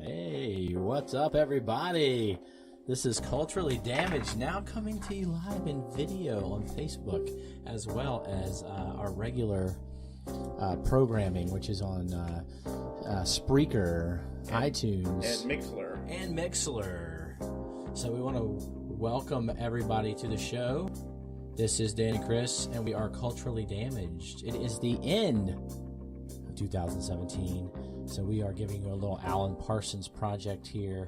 Hey, what's up, everybody? This is Culturally Damaged, now coming to you live in video on Facebook, as well as our regular programming, which is on Spreaker, iTunes, and Mixler. So we want to welcome everybody to the show. This is Dan and Kris, and we are Culturally Damaged. It is the end of 2017. So we are giving you a little Alan Parsons project here.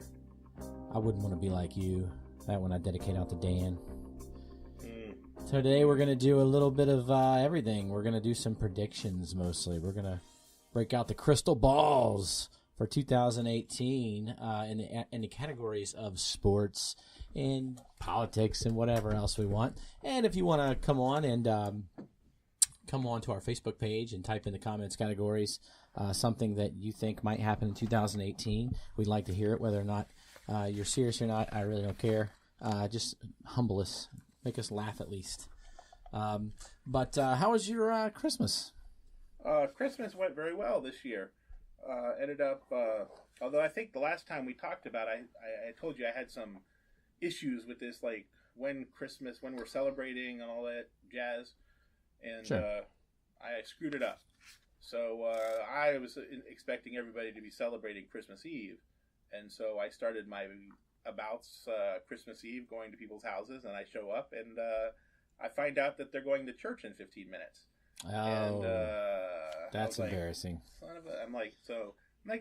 I wouldn't want to be like you. That one I dedicate out to Dan. So today we're going to do a little bit of everything. We're going to do some predictions mostly. We're going to break out the crystal balls for 2018 in the categories of sports and politics and whatever else we want. And if you want to come on to our Facebook page and type in the comments categories something that you think might happen in 2018. We'd like to hear it, whether or not you're serious or not. I really don't care. Just humble us. Make us laugh at least. But how was your Christmas? Christmas went very well this year. Ended up, although I think the last time we talked about it, I told you I had some issues with this, like when we're celebrating and all that jazz. And sure. I screwed it up. So I was expecting everybody to be celebrating Christmas Eve. And so I started my abouts Christmas Eve, going to people's houses, and I show up, and I find out that they're going to church in 15 minutes. Oh, and, that's embarrassing. I'm like,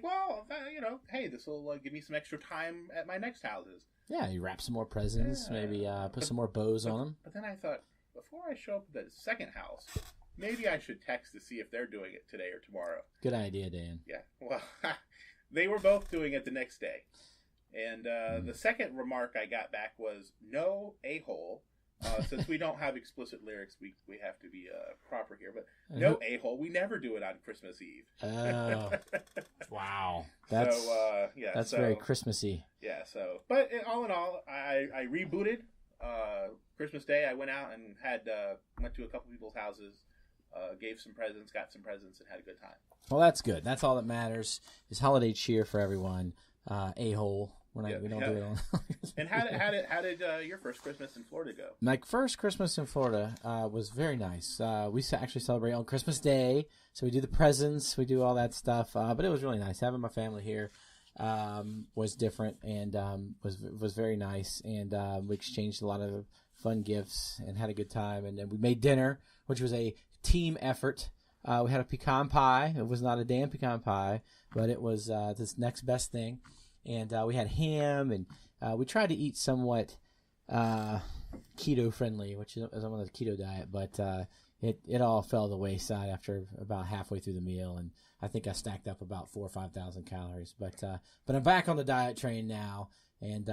well, hey, this will give me some extra time at my next houses. Yeah, you wrap some more presents, maybe put some more bows on them. But then I thought, before I show up at the second house, maybe I should text to see if they're doing it today or tomorrow. Good idea, Dan. Yeah, well, they were both doing it the next day. And the second remark I got back was, no a-hole. Since we don't have explicit lyrics, we have to be proper here. But no a-hole, we never do it on Christmas Eve. Oh, wow. That's very Christmassy. Yeah, but all in all, I rebooted. Christmas Day, I went out and went to a couple people's houses, gave some presents, got some presents, and had a good time. Well, that's good. That's all that matters. Is holiday cheer for everyone. A-hole. We don't do it on. And how did your first Christmas in Florida go? My first Christmas in Florida was very nice. We actually celebrate on Christmas Day, so we do the presents, we do all that stuff. But it was really nice having my family here. Was different and was very nice, and we exchanged a lot of fun gifts and had a good time, and then we made dinner, which was a team effort. We had a pecan pie. It was not a damn pecan pie, but it was this next best thing, and we had ham, and we tried to eat somewhat keto friendly, which is I'm on the keto diet, but it all fell to the wayside after about halfway through the meal, and I think I stacked up about 4,000 or 5,000 calories. But I'm back on the diet train now, and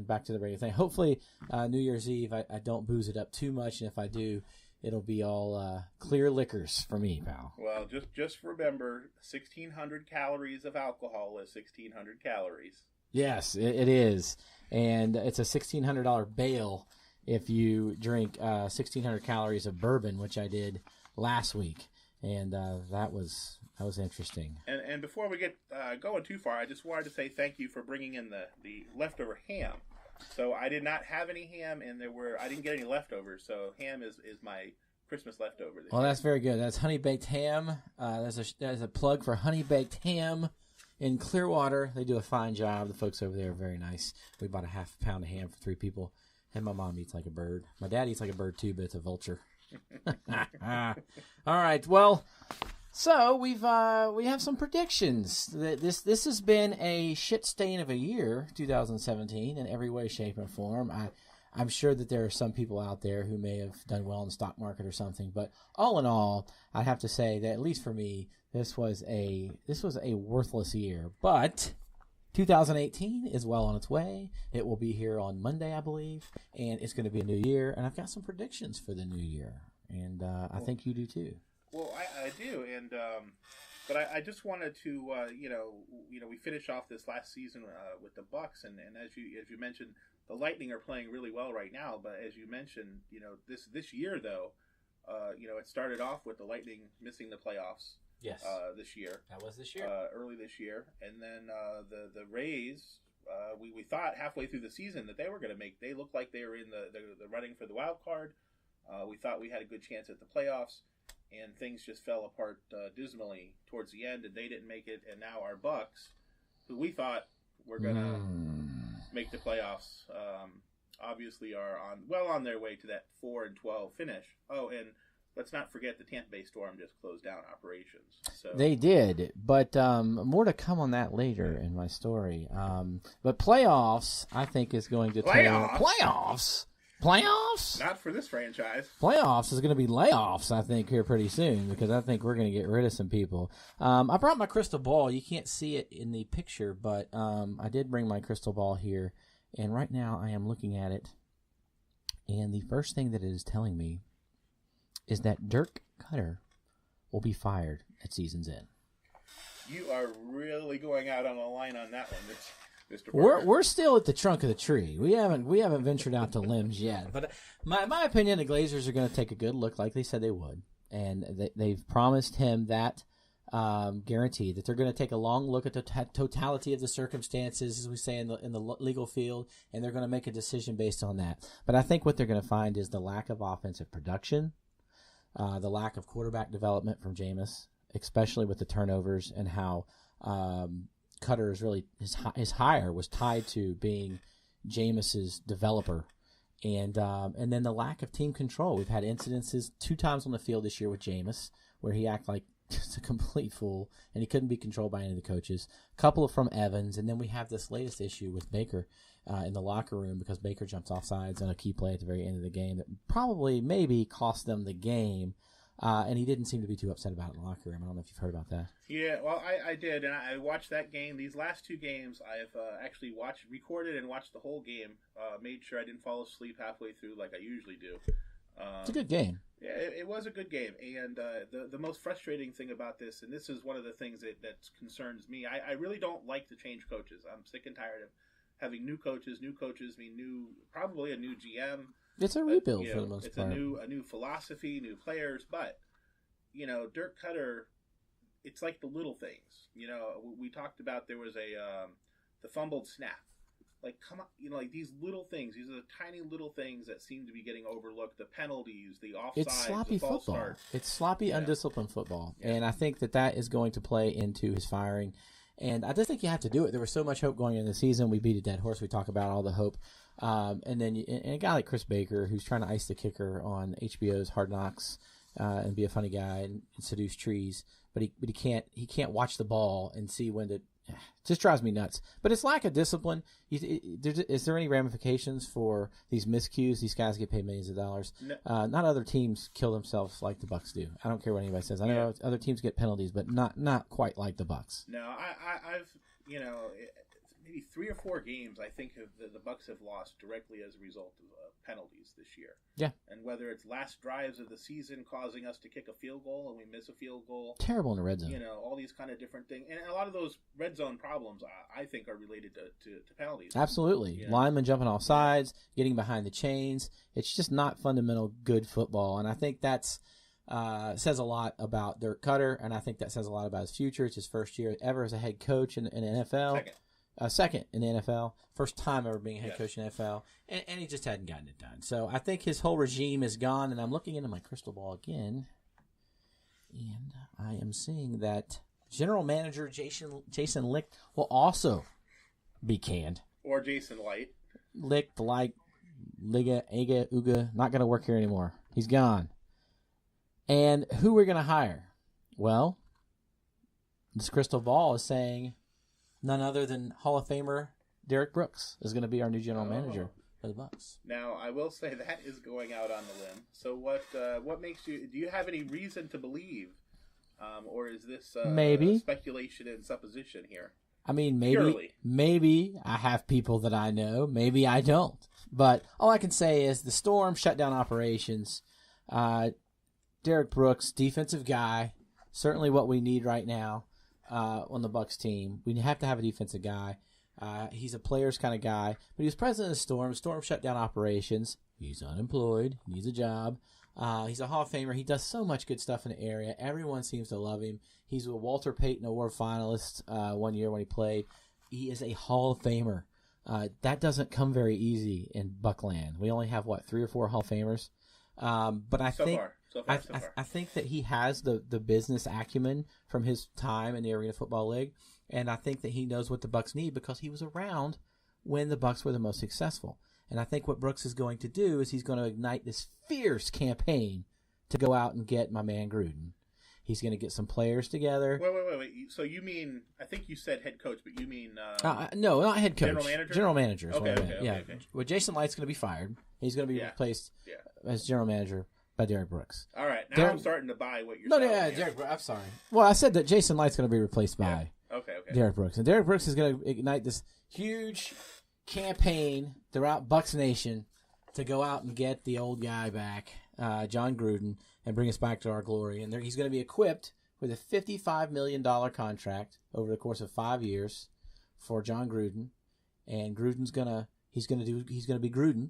back to the regular thing. Hopefully, New Year's Eve I don't booze it up too much, and if I do, it'll be all clear liquors for me, pal. Well, just remember, 1,600 calories of alcohol is 1,600 calories. Yes, it is, and it's a $1,600 bail if you drink 1,600 calories of bourbon, which I did last week, and that was interesting. And before we get going too far, I just wanted to say thank you for bringing in the leftover ham. So I did not have any ham, and I didn't get any leftovers. So ham is my Christmas leftover. Well, that's very good. That's Honey Baked Ham. There's a plug for Honey Baked Ham in Clearwater. They do a fine job. The folks over there are very nice. We bought a half pound of ham for 3 people. And my mom eats like a bird. My dad eats like a bird too, but it's a vulture. All right. Well, so we have some predictions. This has been a shit stain of a year, 2017, in every way, shape, and form. I'm sure that there are some people out there who may have done well in the stock market or something, but all in all, I have to say that at least for me, this was a worthless year. But 2018 is well on its way. It will be here on Monday, I believe, and it's going to be a new year. And I've got some predictions for the new year, and I think you do too. Well, I do, and but I just wanted to we finish off this last season with the Bucs, and as you mentioned, the Lightning are playing really well right now. But as you mentioned, this year though, it started off with the Lightning missing the playoffs. Yes. This year. That was this year. Early this year. And then the Rays, we thought halfway through the season that they were going to make. They looked like they were in the running for the wild card. We thought we had a good chance at the playoffs, and things just fell apart dismally towards the end, and they didn't make it. And now our Bucs, who we thought were going to make the playoffs, obviously are on their way to that 4-12 finish. Oh, and let's not forget the Tampa Bay Storm just closed down operations. So they did, but more to come on that later in my story. But playoffs, I think, is going to Playoffs? Not for this franchise. Playoffs is going to be layoffs, I think, here pretty soon, because I think we're going to get rid of some people. I brought my crystal ball. You can't see it in the picture, but I did bring my crystal ball here, and right now I am looking at it, and the first thing that it is telling me is that Dirk Cutter will be fired at season's end. You are really going out on a line on that one, Mr. Parker. We're still at the trunk of the tree. We haven't ventured out to limbs yet. But my opinion, the Glazers are going to take a good look, like they said they would, and they've promised him that guarantee that they're going to take a long look at the totality of the circumstances, as we say in the legal field, and they're going to make a decision based on that. But I think what they're going to find is the lack of offensive production. The lack of quarterback development from Jameis, especially with the turnovers, and how Cutter is really his hire was tied to being Jameis's developer, and then the lack of team control. We've had incidences 2 times on the field this year with Jameis where he acted like just a complete fool, and he couldn't be controlled by any of the coaches. A couple from Evans, and then we have this latest issue with Baker in the locker room because Baker jumps off sides on a key play at the very end of the game that probably maybe cost them the game, and he didn't seem to be too upset about it in the locker room. I don't know if you've heard about that. Yeah, well, I did, and I watched that game. These last 2 games, I've actually recorded and watched the whole game, made sure I didn't fall asleep halfway through like I usually do. It's a good game. Yeah, it was a good game, and the most frustrating thing about this, and this is one of the things that concerns me, I really don't like to change coaches. I'm sick and tired of having new coaches. New coaches mean probably a new GM. It's a rebuild for the most it's part. It's a new philosophy, new players, but Dirk Cutter, it's like the little things. We talked about there was the fumbled snap. Like, come on, like these little things. These are the tiny little things that seem to be getting overlooked. The penalties, the offsides, it's sloppy the false football. start. It's sloppy, undisciplined football, and I think that is going to play into his firing. And I just think you have to do it. There was so much hope going into the season. We beat a dead horse. We talk about all the hope, and then and a guy like Chris Baker, who's trying to ice the kicker on HBO's Hard Knocks and be a funny guy and seduce trees, but he can't watch the ball and see when to. It just drives me nuts. But it's lack of discipline. Is there any ramifications for these miscues? These guys get paid millions of dollars. No. Not other teams kill themselves like the Bucs do. I don't care what anybody says. I know other teams get penalties, but not quite like the Bucs. No, I've maybe 3 or 4 games I think the Bucs have lost directly as a result of penalties this year. Yeah. And whether it's last drives of the season causing us to kick a field goal and we miss a field goal. Terrible in the red zone. All these kind of different things. And a lot of those red zone problems I think are related to penalties. Absolutely. Linemen jumping off sides, getting behind the chains. It's just not fundamental good football. And I think that's says a lot about Dirk Cutter, and I think that says a lot about his future. It's his first year ever as a head coach in the NFL. Second in the NFL. First time ever being a head coach in the NFL. And he just hadn't gotten it done. So I think his whole regime is gone, and I'm looking into my crystal ball again, and I am seeing that general manager Jason Licht will also be canned. Or Jason Light. Licht, Liga, Uga, not going to work here anymore. He's gone. And who we're going to hire? Well, this crystal ball is saying none other than Hall of Famer Derek Brooks is going to be our new general manager for the Bucs. Now, I will say that is going out on the limb. So what makes you... Do you have any reason to believe, or is this maybe speculation and supposition here? I mean, Purely. maybe I have people that I know. Maybe I don't. But all I can say is the Storm shut down operations. Derek Brooks, defensive guy, certainly what we need right now. On the Bucs team, we have to have a defensive guy. He's a players kind of guy, but he was president of the Storm. Storm shut down operations. He's unemployed. He needs a job. He's a Hall of Famer. He does so much good stuff in the area. Everyone seems to love him. He's a Walter Payton Award finalist one year when he played. He is a Hall of Famer. That doesn't come very easy in Buckland. We only have, 3 or 4 Hall of Famers? But I think that he has the business acumen from his time in the Arena Football League, and I think that he knows what the Bucs need because he was around when the Bucs were the most successful. And I think what Brooks is going to do is he's going to ignite this fierce campaign to go out and get my man Gruden. He's going to get some players together. Wait. So you mean, I think you said head coach, but you mean... no, not head coach. General manager? General manager. Okay. Well, Jason Light's going to be fired. He's going to be replaced as general manager by Derek Brooks. All right. Now I'm starting to buy what you're saying. Derek Brooks. I'm sorry. Well, I said that Jason Light's going to be replaced by Derek Brooks. And Derek Brooks is going to ignite this huge campaign throughout Bucs Nation to go out and get the old guy back, John Gruden, and bring us back to our glory. And he's going to be equipped with a $55 million contract over the course of 5 years for John Gruden. And Gruden's he's going to be Gruden,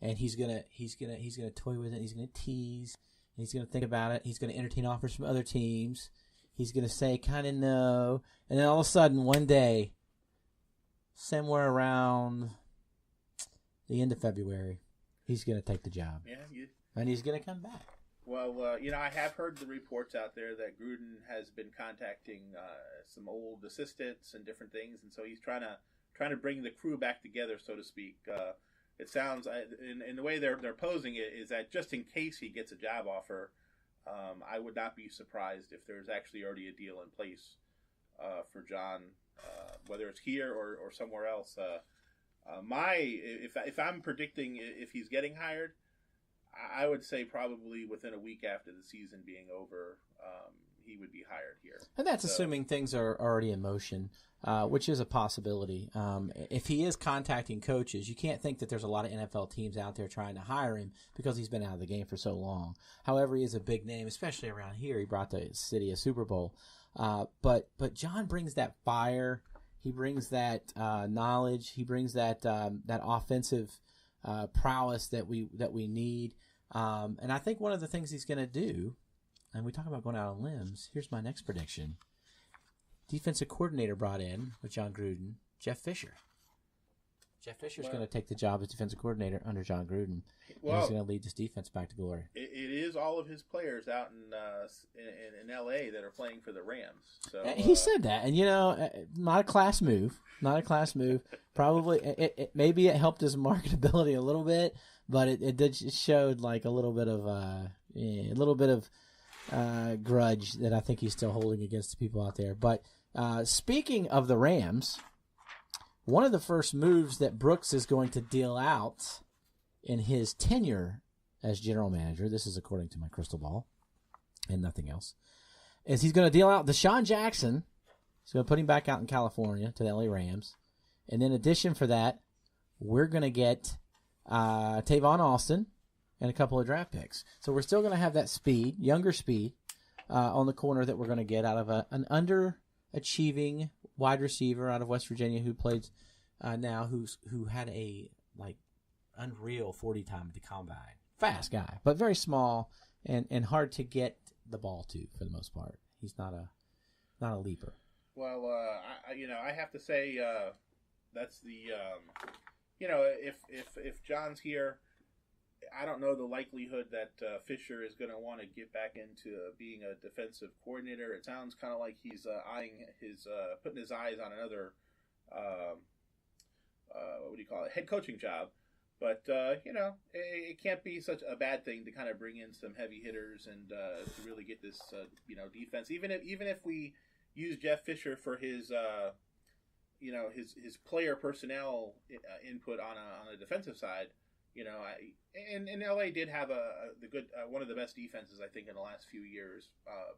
and he's going to toy with it. He's going to tease, and he's going to think about it. He's going to entertain offers from other teams. He's going to say kind of no, and then all of a sudden one day, somewhere around the end of February, he's going to take the job. And he's going to come back. Well, I have heard the reports out there that Gruden has been contacting some old assistants and different things, and so he's trying to bring the crew back together, so to speak. It sounds, in the way they're posing it, is that just in case he gets a job offer, I would not be surprised if there's actually already a deal in place for John, whether it's here or somewhere else. If I'm predicting if he's getting hired, I would say probably within a week after the season being over, he would be hired here. And that's assuming things are already in motion, which is a possibility. If he is contacting coaches, you can't think that there's a lot of NFL teams out there trying to hire him because he's been out of the game for so long. However, he is a big name, especially around here. He brought the city a Super Bowl. But John brings that fire. He brings that knowledge. He brings that offensive prowess that we need. And I think one of the things he's going to do, and we talk about going out on limbs, here's my next prediction. Defensive coordinator brought in with John Gruden, Jeff Fisher. Jeff Fisher's going to take the job as defensive coordinator under John Gruden. And he's going to lead this defense back to glory. It is all of his players out in L.A. that are playing for the Rams. So he said that, and not a class move. Not a class move. Probably, maybe it helped his marketability a little bit, but it showed like a little bit of grudge that I think he's still holding against the people out there. But speaking of the Rams, one of the first moves that Brooks is going to deal out in his tenure as general manager, this is according to my crystal ball and nothing else, is he's going to deal out Deshaun Jackson. He's going to put him back out in California to the LA Rams. And in addition for that, we're going to get Tavon Austin and a couple of draft picks. So we're still going to have that speed, younger speed, on the corner that we're going to get out of an underachieving wide receiver out of West Virginia who plays now, who had a unreal 40 time at the combine. Fast guy, but very small and hard to get the ball to for the most part. He's not a leaper. Well, I have to say that's the if John's here, I don't know the likelihood that Fisher is going to want to get back into being a defensive coordinator. It sounds kind of like he's putting his eyes on another head coaching job. But it can't be such a bad thing to kind of bring in some heavy hitters and to really get this defense. Even if we use Jeff Fisher for his player personnel input on a defensive side. And LA did have one of the best defenses, I think, in the last few years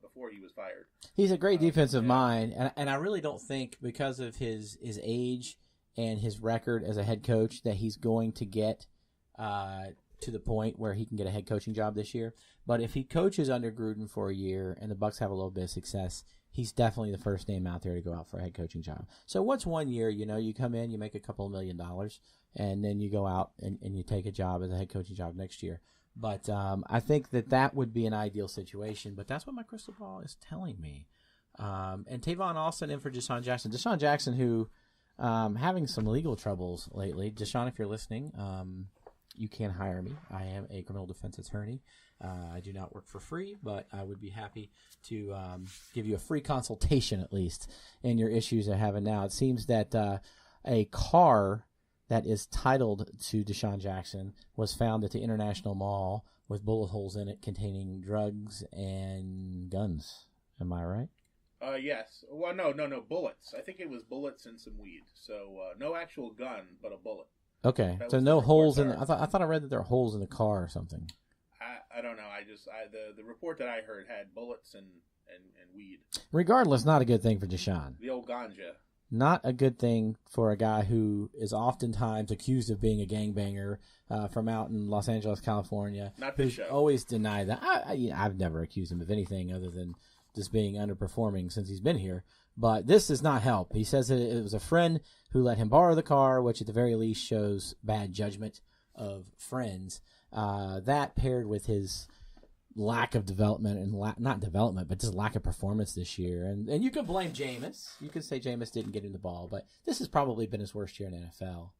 before he was fired. He's a great defensive mind, and I really don't think because of his age and his record as a head coach that he's going to get to the point where he can get a head coaching job this year. But if he coaches under Gruden for a year and the Bucs have a little bit of success, he's definitely the first name out there to go out for a head coaching job. So what's 1 year, you come in, you make a couple of $1 million, and then you go out and you take a job as a head coaching job next year. But I think that would be an ideal situation. But that's what my crystal ball is telling me. And Tavon Austin in for Deshaun Jackson. Deshaun Jackson, who having some legal troubles lately. Deshaun, if you're listening, you can hire me. I am a criminal defense attorney. I do not work for free, but I would be happy to give you a free consultation, at least, in your issues you're having now. It seems that a car that is titled to Deshaun Jackson was found at the International Mall with bullet holes in it containing drugs and guns. Am I right? Yes. Well, no, bullets. I think it was bullets and some weed. So no actual gun, but a bullet. Okay, so no holes in. I thought I read that there are holes in the car or something. I don't know. The report that I heard had bullets and weed. Regardless, not a good thing for Deshaun. The old ganja. Not a good thing for a guy who is oftentimes accused of being a gangbanger from out in Los Angeles, California. Not this show. Always denied that. I've never accused him of anything other than just being underperforming since he's been here. But this does not help. He says that it was a friend who let him borrow the car, which at the very least shows bad judgment of friends. That paired with his lack of development and not development, but just lack of performance this year. And you can blame Jameis. You can say Jameis didn't get him the ball, but this has probably been his worst year in the NFL.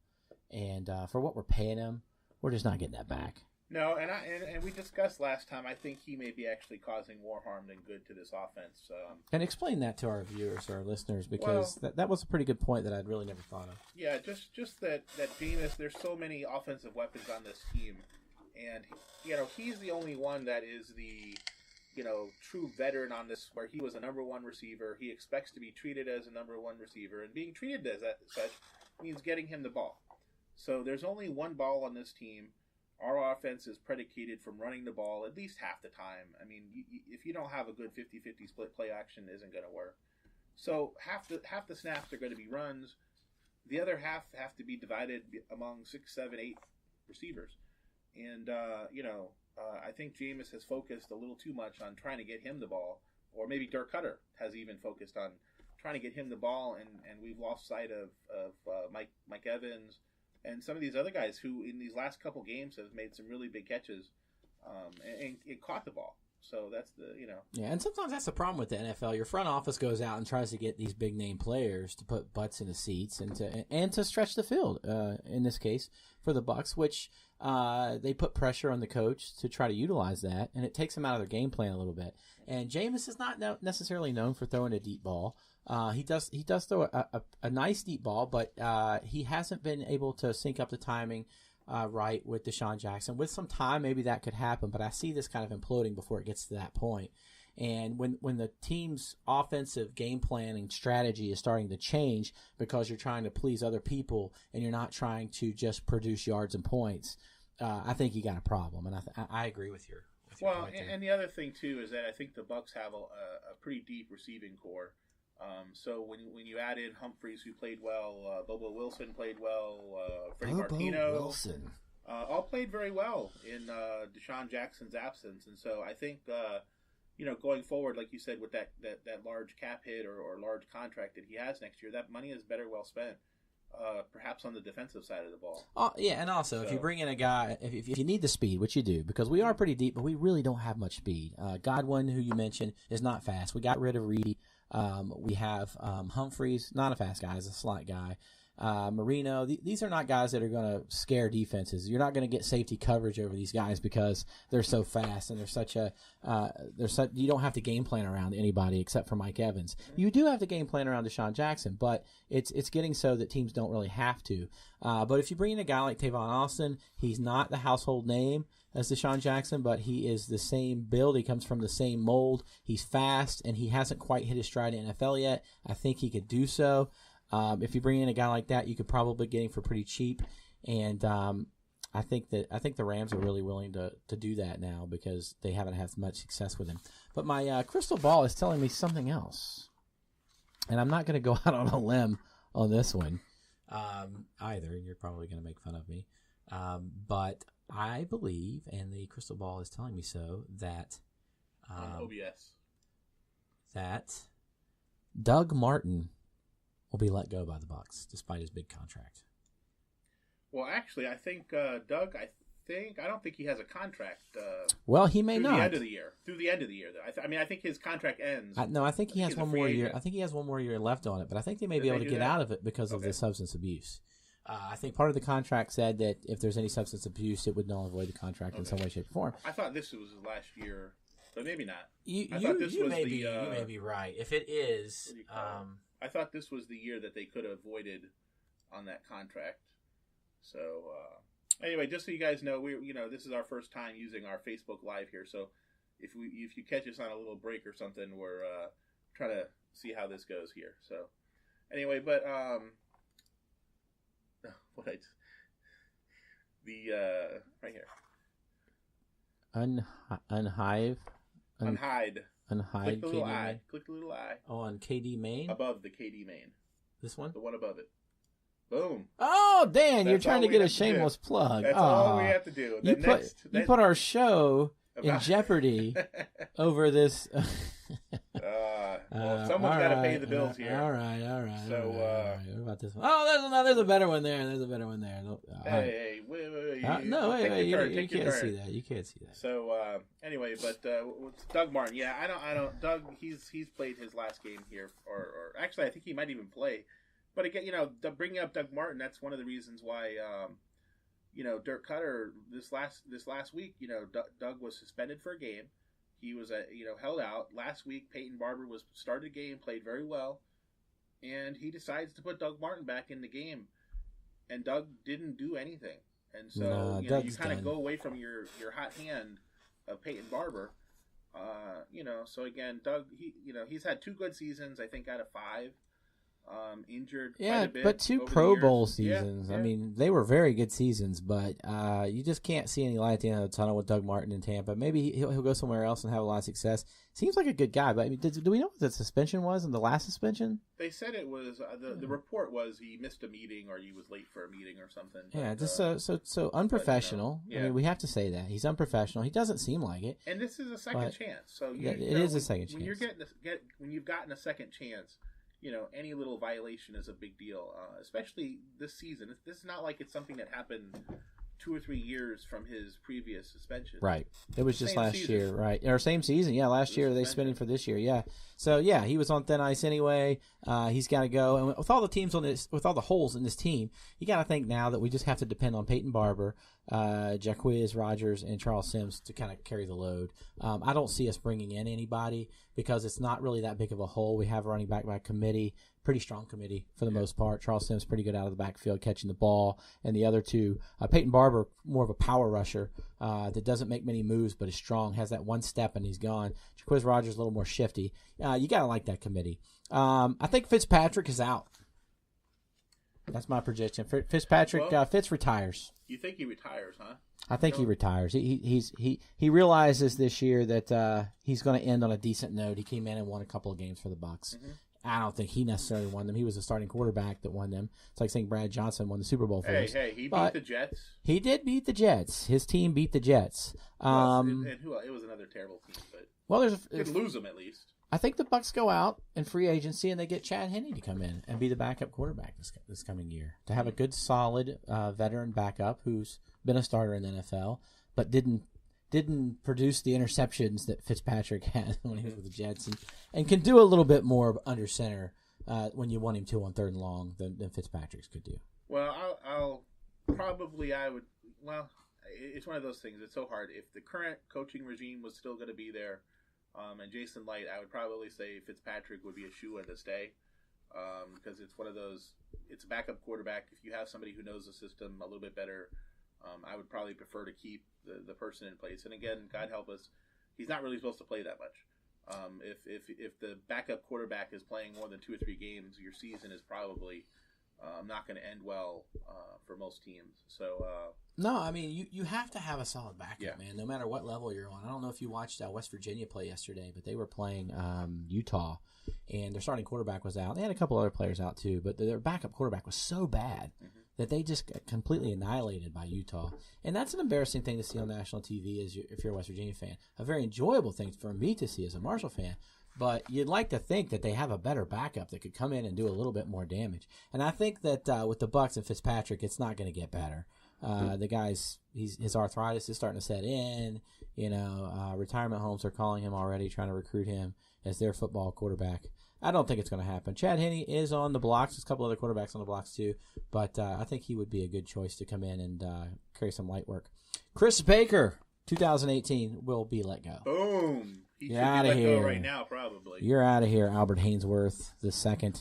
And for what we're paying him, we're just not getting that back. No, and we discussed last time, I think he may be actually causing more harm than good to this offense. And explain that to our viewers, our listeners, because that was a pretty good point that I'd really never thought of. Yeah, just that Jameis, there's so many offensive weapons on this team. And, he's the only one that is the, true veteran on this, where he was a number one receiver. He expects to be treated as a number one receiver. And being treated as such means getting him the ball. So there's only one ball on this team. Our offense is predicated from running the ball at least half the time. I mean, if you don't have a good 50-50 split, play action isn't going to work. So half the snaps are going to be runs. The other half have to be divided among 6, 7, 8 receivers. And, I think Jameis has focused a little too much on trying to get him the ball. Or maybe Dirk Cutter has even focused on trying to get him the ball, and we've lost sight of Mike Evans and some of these other guys who in these last couple games have made some really big catches and caught the ball. So that's Yeah, and sometimes that's the problem with the NFL. Your front office goes out and tries to get these big name players to put butts in the seats and to stretch the field. In this case, for the Bucs, which they put pressure on the coach to try to utilize that, and it takes them out of their game plan a little bit. And Jameis is not necessarily known for throwing a deep ball. He does throw a nice deep ball, but he hasn't been able to sync up the timing right with Deshaun Jackson. With some time, maybe that could happen, but I see this kind of imploding before it gets to that point. And when the team's offensive game plan and strategy is starting to change because you're trying to please other people and you're not trying to just produce yards and points, I think you got a problem. And I agree with your point there. And the other thing too is that I think the Bucs have a pretty deep receiving core. So when you add in Humphreys, who played well, Bobo Wilson played well, Freddie Martino, Wilson. All played very well in Deshaun Jackson's absence. And so I think, going forward, like you said, with that large cap hit or large contract that he has next year, that money is better well spent. Perhaps on the defensive side of the ball. Yeah, and also if you bring in a guy, if you need the speed, which you do, because we are pretty deep, but we really don't have much speed. Godwin, who you mentioned, is not fast. We got rid of Reedy. We have Humphreys, not a fast guy, he's a slight guy. Marino, these are not guys that are going to scare defenses. You're not going to get safety coverage over these guys because they're so fast and you don't have to game plan around anybody except for Mike Evans. You do have to game plan around Deshaun Jackson, but it's getting so that teams don't really have to. But if you bring in a guy like Tavon Austin, he's not the household name as Deshaun Jackson, but he is the same build. He comes from the same mold. He's fast, and he hasn't quite hit his stride in NFL yet. I think he could do so. If you bring in a guy like that, you could probably get him for pretty cheap, and I think the Rams are really willing to do that now because they haven't had much success with him. But my crystal ball is telling me something else, and I'm not going to go out on a limb on this one either. You're probably going to make fun of me, but I believe, and the crystal ball is telling me so, that OBS that Doug Martin will be let go by the Bucs despite his big contract. Well, actually, I think Doug, I don't think he has a contract. Well, he may through not. The end of the year. Through the end of the year, though. I think his contract ends. I think he has one more year. I think he has one more year left on it, but I think they may be able to get out of it because of the substance abuse. I think part of the contract said that if there's any substance abuse, it would null and void the contract in some way, shape, or form. I thought this was his last year, but maybe not. You may be right. If it is, I thought this was the year that they could have avoided on that contract. So anyway, just so you guys know, this is our first time using our Facebook Live here. So if you catch us on a little break or something, we're trying to see how this goes here. So anyway, but right here. Unhide. Click the little eye. Click the little eye. Oh, on KD Main? Above the KD Main. This one? The one above it. Boom. Oh, Dan, you're trying to get a shameless plug. That's all we have to do. You put our show in jeopardy over this. Well, someone's got to pay the bills here. All right. So, what about this one? Oh, there's a better one there. Hey, wait. You can't see that. You can't see that. So, anyway, but Doug Martin. Yeah, I don't. Doug, he's played his last game here, or actually, I think he might even play. But again, bringing up Doug Martin, that's one of the reasons why, Dirk Cutter this last week, Doug was suspended for a game. He was, held out. Last week, Peyton Barber started a game, played very well, and he decides to put Doug Martin back in the game. And Doug didn't do anything. And so, you kind of go away from your hot hand of Peyton Barber. So again, Doug, he's had 2 good seasons, I think, out of 5. Injured quite a bit, but 2 Pro Bowl seasons. Yeah. I mean, they were very good seasons, but you just can't see any light at the end of the tunnel with Doug Martin in Tampa. Maybe he'll go somewhere else and have a lot of success. Seems like a good guy, but I mean, do we know what the suspension was in the last suspension? They said it was the report was he missed a meeting or he was late for a meeting or something. Yeah, just so unprofessional. But, I mean, we have to say that he's unprofessional. He doesn't seem like it. And this is a second chance. So it is a second chance. When you're when you've gotten a second chance. Any little violation is a big deal, especially this season. This is not like it's something that happened 2 or 3 years from his previous suspension. Right. It was just last year, right? Or same season, yeah. Last year they spent him for this year, yeah. So yeah, he was on thin ice anyway. He's got to go, and with all the teams with all the holes in this team, you got to think now that we just have to depend on Peyton Barber, Jacquizz Rodgers, and Charles Sims to kind of carry the load. I don't see us bringing in anybody because it's not really that big of a hole. We have a running back by committee, pretty strong committee for the most part. Charles Sims pretty good out of the backfield catching the ball, and the other 2, Peyton Barber, more of a power rusher that doesn't make many moves but is strong, has that one step and he's gone. Jacquizz Rodgers a little more shifty. You got to like that committee. I think Fitzpatrick is out. That's my prediction. Fitzpatrick, Fitz retires. You think he retires, huh? I think he retires. He realizes this year that he's going to end on a decent note. He came in and won a couple of games for the Bucs. Mm-hmm. I don't think he necessarily won them. He was the starting quarterback that won them. It's like saying Brad Johnson won the Super Bowl for us. Hey, he beat the Jets. He did beat the Jets. His team beat the Jets. And it was another terrible team, but could lose them at least. I think the Bucs go out in free agency and they get Chad Henne to come in and be the backup quarterback this coming year. To have a good, solid veteran backup who's been a starter in the NFL, but didn't produce the interceptions that Fitzpatrick had when he was with the Jets, and can do a little bit more under center when you want him to on 3rd and long than Fitzpatrick's could do. Well, it's one of those things. It's so hard. If the current coaching regime was still going to be there, and Jason Light, I would probably say Fitzpatrick would be a shoo-in to stay, because it's one of those. It's a backup quarterback. If you have somebody who knows the system a little bit better, I would probably prefer to keep the person in place. And again, God help us, he's not really supposed to play that much. If the backup quarterback is playing more than 2 or 3 games, your season is probably not going to end well for most teams. So no, I mean you have to have a solid backup, man. No matter what level you're on. I don't know if you watched West Virginia play yesterday, but they were playing Utah, and their starting quarterback was out. They had a couple other players out too, but their backup quarterback was so bad. Mm-hmm. That they just got completely annihilated by Utah. And that's an embarrassing thing to see on national TV if you're a West Virginia fan. A very enjoyable thing for me to see as a Marshall fan. But you'd like to think that they have a better backup that could come in and do a little bit more damage. And I think that with the Bucs and Fitzpatrick, it's not going to get better. The guy's his arthritis is starting to set in. Retirement homes are calling him already, trying to recruit him as their football quarterback. I don't think it's going to happen. Chad Henne is on the blocks. There's a couple other quarterbacks on the blocks too, but I think he would be a good choice to come in and carry some light work. Chris Baker, 2018, will be let go. Boom. He You're should out be of let here. go right now, probably. You're out of here, Albert Hainsworth II.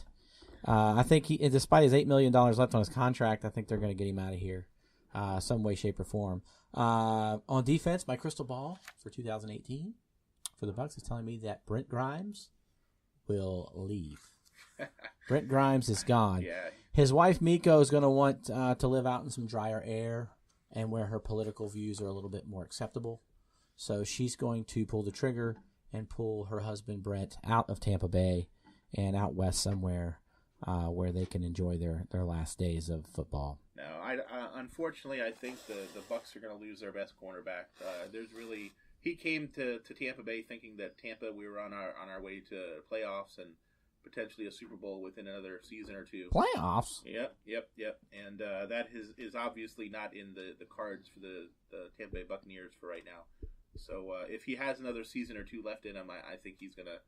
I think despite his $8 million left on his contract, I think they're going to get him out of here, some way, shape, or form. On defense, my crystal ball for 2018 for the Bucs is telling me that Brent Grimes will leave. Brent Grimes is gone. Yeah. His wife Miko is going to want to live out in some drier air and where her political views are a little bit more acceptable. So she's going to pull the trigger and pull her husband Brent out of Tampa Bay and out west somewhere where they can enjoy their last days of football. No, unfortunately, I think the Bucs are going to lose their best cornerback. He came to Tampa Bay thinking that Tampa we were on our way to playoffs and potentially a Super Bowl within another season or two. Playoffs? Yep. And that is obviously not in the cards for the Tampa Bay Buccaneers for right now. So if he has another season or two left in him, I think he's going to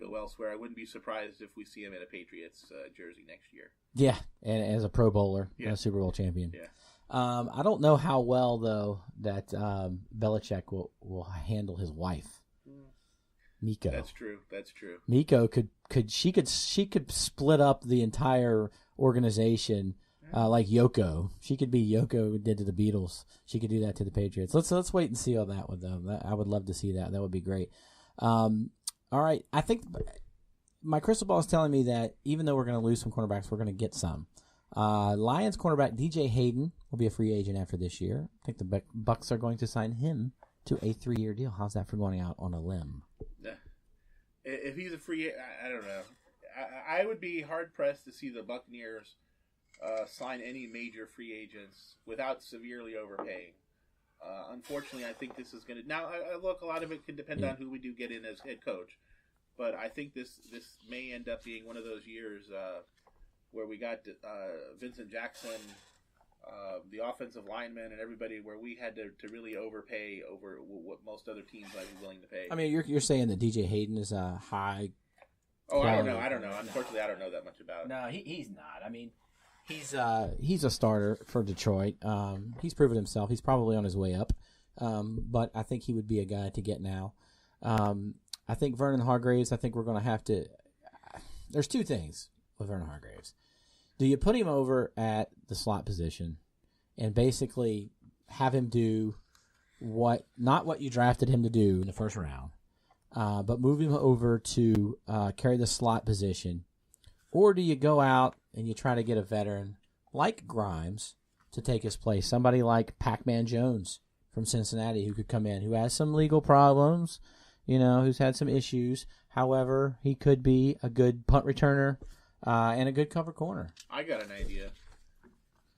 go elsewhere. I wouldn't be surprised if we see him in a Patriots jersey next year. Yeah, and as a Pro Bowler and a Super Bowl champion. Yeah. I don't know how well though that Belichick will handle his wife, Miko. That's true. Miko could split up the entire organization like Yoko. She could be Yoko did to the Beatles. She could do that to the Patriots. Let's wait and see on that with them. I would love to see that. That would be great. All right, I think my crystal ball is telling me that even though we're going to lose some cornerbacks, we're going to get some. Lions cornerback DJ Hayden will be a free agent after this year. I think the Bucs are going to sign him to a 3-year deal. How's that for going out on a limb? If he's a free, I don't know. I would be hard pressed to see the Buccaneers sign any major free agents without severely overpaying. Unfortunately, I think this is going to now. Look, a lot of it can depend on who we do get in as head coach, but I think this may end up being one of those years where we got Vincent Jackson, the offensive lineman, and everybody, where we had to really overpay over what most other teams might be willing to pay. I mean, you're saying that DJ Hayden is a high. Oh, I don't know. Unfortunately, I don't know that much about it. No, he's not. I mean, he's a starter for Detroit. He's proven himself. He's probably on his way up, but I think he would be a guy to get now. I think Vernon Hargreaves. I think we're going to have to. There's two things with Vernon Hargreaves. Do you put him over at the slot position and basically have him do not what you drafted him to do in the first round, but move him over to carry the slot position? Or do you go out and you try to get a veteran like Grimes to take his place, somebody like Pac-Man Jones from Cincinnati who could come in, who has some legal problems, who's had some issues. However, he could be a good punt returner and a good cover corner. I got an idea.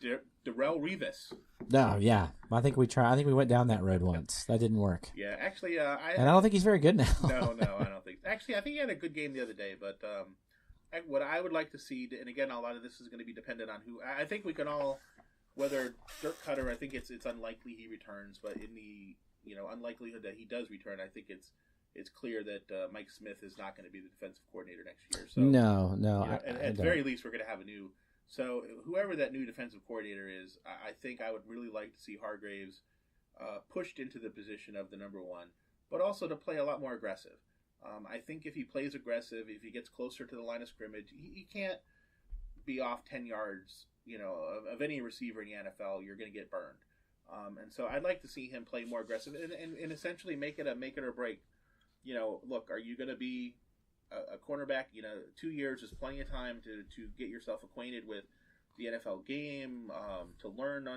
Darrelle Revis. No, yeah. I think we went down that road once. That didn't work. Yeah, actually, and I don't think he's very good now. No, I don't think. Actually, I think he had a good game the other day, but what I would like to see, and again, a lot of this is going to be dependent on who. I think we can all, whether Dirk Cutter, I think it's unlikely he returns, but in the unlikelihood that he does return, I think it's clear that Mike Smith is not going to be the defensive coordinator next year. So no. At the very least, we're going to have a new. So whoever that new defensive coordinator is, I think I would really like to see Hargreaves pushed into the position of the number one, but also to play a lot more aggressive. I think if he plays aggressive, if he gets closer to the line of scrimmage, he can't be off 10 yards, of any receiver in the NFL. You're going to get burned. And so I'd like to see him play more aggressive and essentially make it or break. Look, are you going to be a cornerback? 2 years is plenty of time to get yourself acquainted with the NFL game, to learn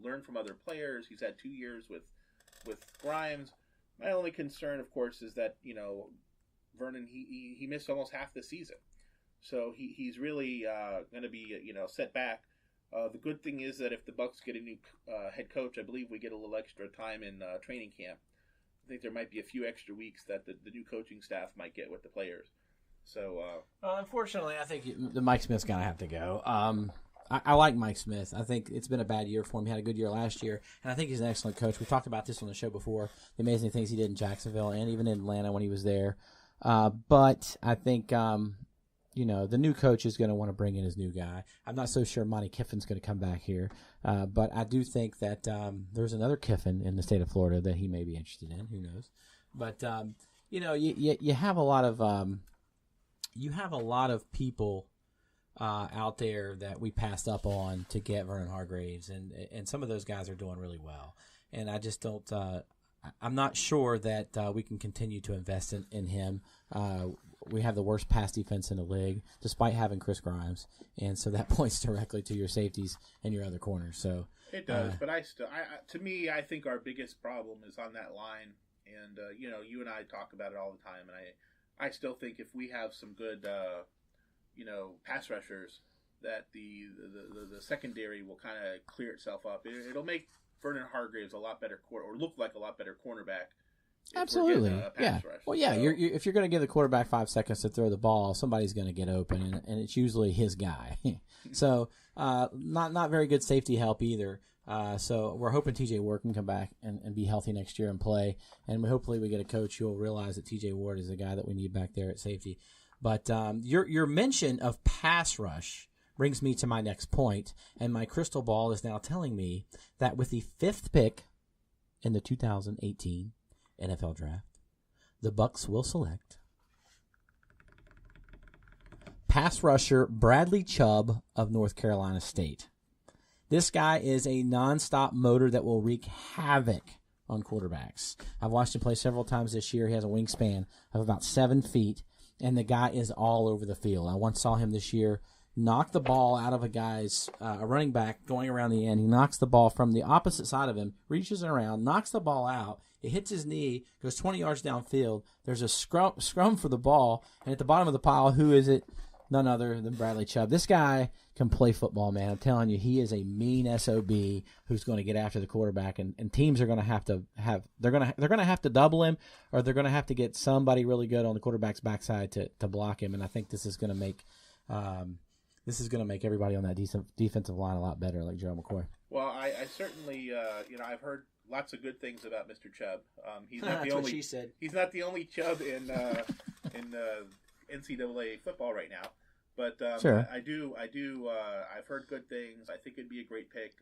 learn from other players. He's had 2 years with Grimes. My only concern, of course, is that Vernon he missed almost half the season, so he's really going to be set back. The good thing is that if the Bucs get a new head coach, I believe we get a little extra time in training camp. I think there might be a few extra weeks that the new coaching staff might get with the players. So, unfortunately, I think the Mike Smith's going to have to go. I like Mike Smith. I think it's been a bad year for him. He had a good year last year, and I think he's an excellent coach. We talked about this on the show before, the amazing things he did in Jacksonville and even in Atlanta when he was there. But I think, the new coach is going to want to bring in his new guy. I'm not so sure Monty Kiffin's going to come back here, but I do think that there's another Kiffin in the state of Florida that he may be interested in. Who knows? But you have a lot of people out there that we passed up on to get Vernon Hargraves, and some of those guys are doing really well. And I just don't. I'm not sure that we can continue to invest in him. We have the worst pass defense in the league, despite having Chris Grimes, and so that points directly to your safeties and your other corners. So it does, but to me, I think our biggest problem is on that line. And you and I talk about it all the time, and I still think if we have some good, pass rushers, that the secondary will kind of clear itself up. It'll make Vernon Hargraves a lot better look like a lot better cornerback. Absolutely, yeah. Rush. Well, yeah. So, if you're going to give the quarterback 5 seconds to throw the ball, somebody's going to get open, and it's usually his guy. So, not very good safety help either. So we're hoping TJ Ward can come back and be healthy next year and play, and hopefully we get a coach who will realize that TJ Ward is the guy that we need back there at safety. But your mention of pass rush brings me to my next point, and my crystal ball is now telling me that with the 5th pick in the 2018 NFL Draft, the Bucs will select pass rusher Bradley Chubb of North Carolina State. This guy is a nonstop motor that will wreak havoc on quarterbacks. I've watched him play several times this year. He has a wingspan of about 7 feet, and the guy is all over the field. I once saw him this year knock the ball out of a running back going around the end. He knocks the ball from the opposite side of him, reaches around, knocks the ball out. It hits his knee, goes 20 yards downfield. There's a scrum for the ball, and at the bottom of the pile, who is it? None other than Bradley Chubb. This guy can play football, man. I'm telling you, he is a mean SOB who's going to get after the quarterback, and teams are going to have to they're going to have to double him, or they're going to have to get somebody really good on the quarterback's backside to block him. And I think this is going to make everybody on that defensive line a lot better, like Joe McCoy. Well, I certainly I've heard lots of good things about Mr. Chubb. He's not the That's only. what she said. He's not the only Chubb in NCAA football right now, but sure. I've heard good things. I think it'd be a great pick.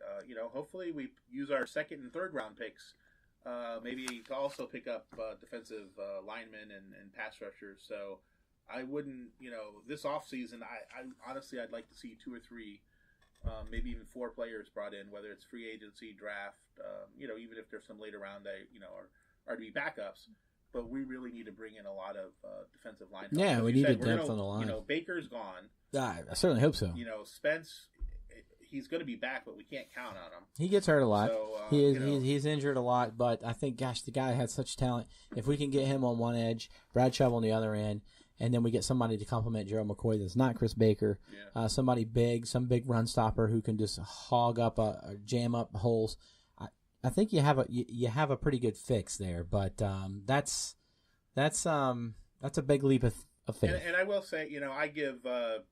Hopefully we use our 2nd and 3rd round picks, maybe to also pick up defensive linemen and pass rushers. So I wouldn't, this offseason, I honestly I'd like to see 2 or 3, maybe even 4 players brought in, whether it's free agency, draft, even if there's some later round that are to be backups. But we really need to bring in a lot of defensive line help. Yeah, we need a depth on the line. Baker's gone. I certainly hope so. Spence, he's going to be back, but we can't count on him. He gets hurt a lot. So, he's injured a lot, but I think, gosh, the guy had such talent. If we can get him on one edge, Brad Chubb on the other end, and then we get somebody to complement Gerald McCoy that's not Chris Baker, somebody big, some big run stopper who can just hog up, jam up holes. I think you have a pretty good fix there, but that's a big leap of faith. And I will say, I give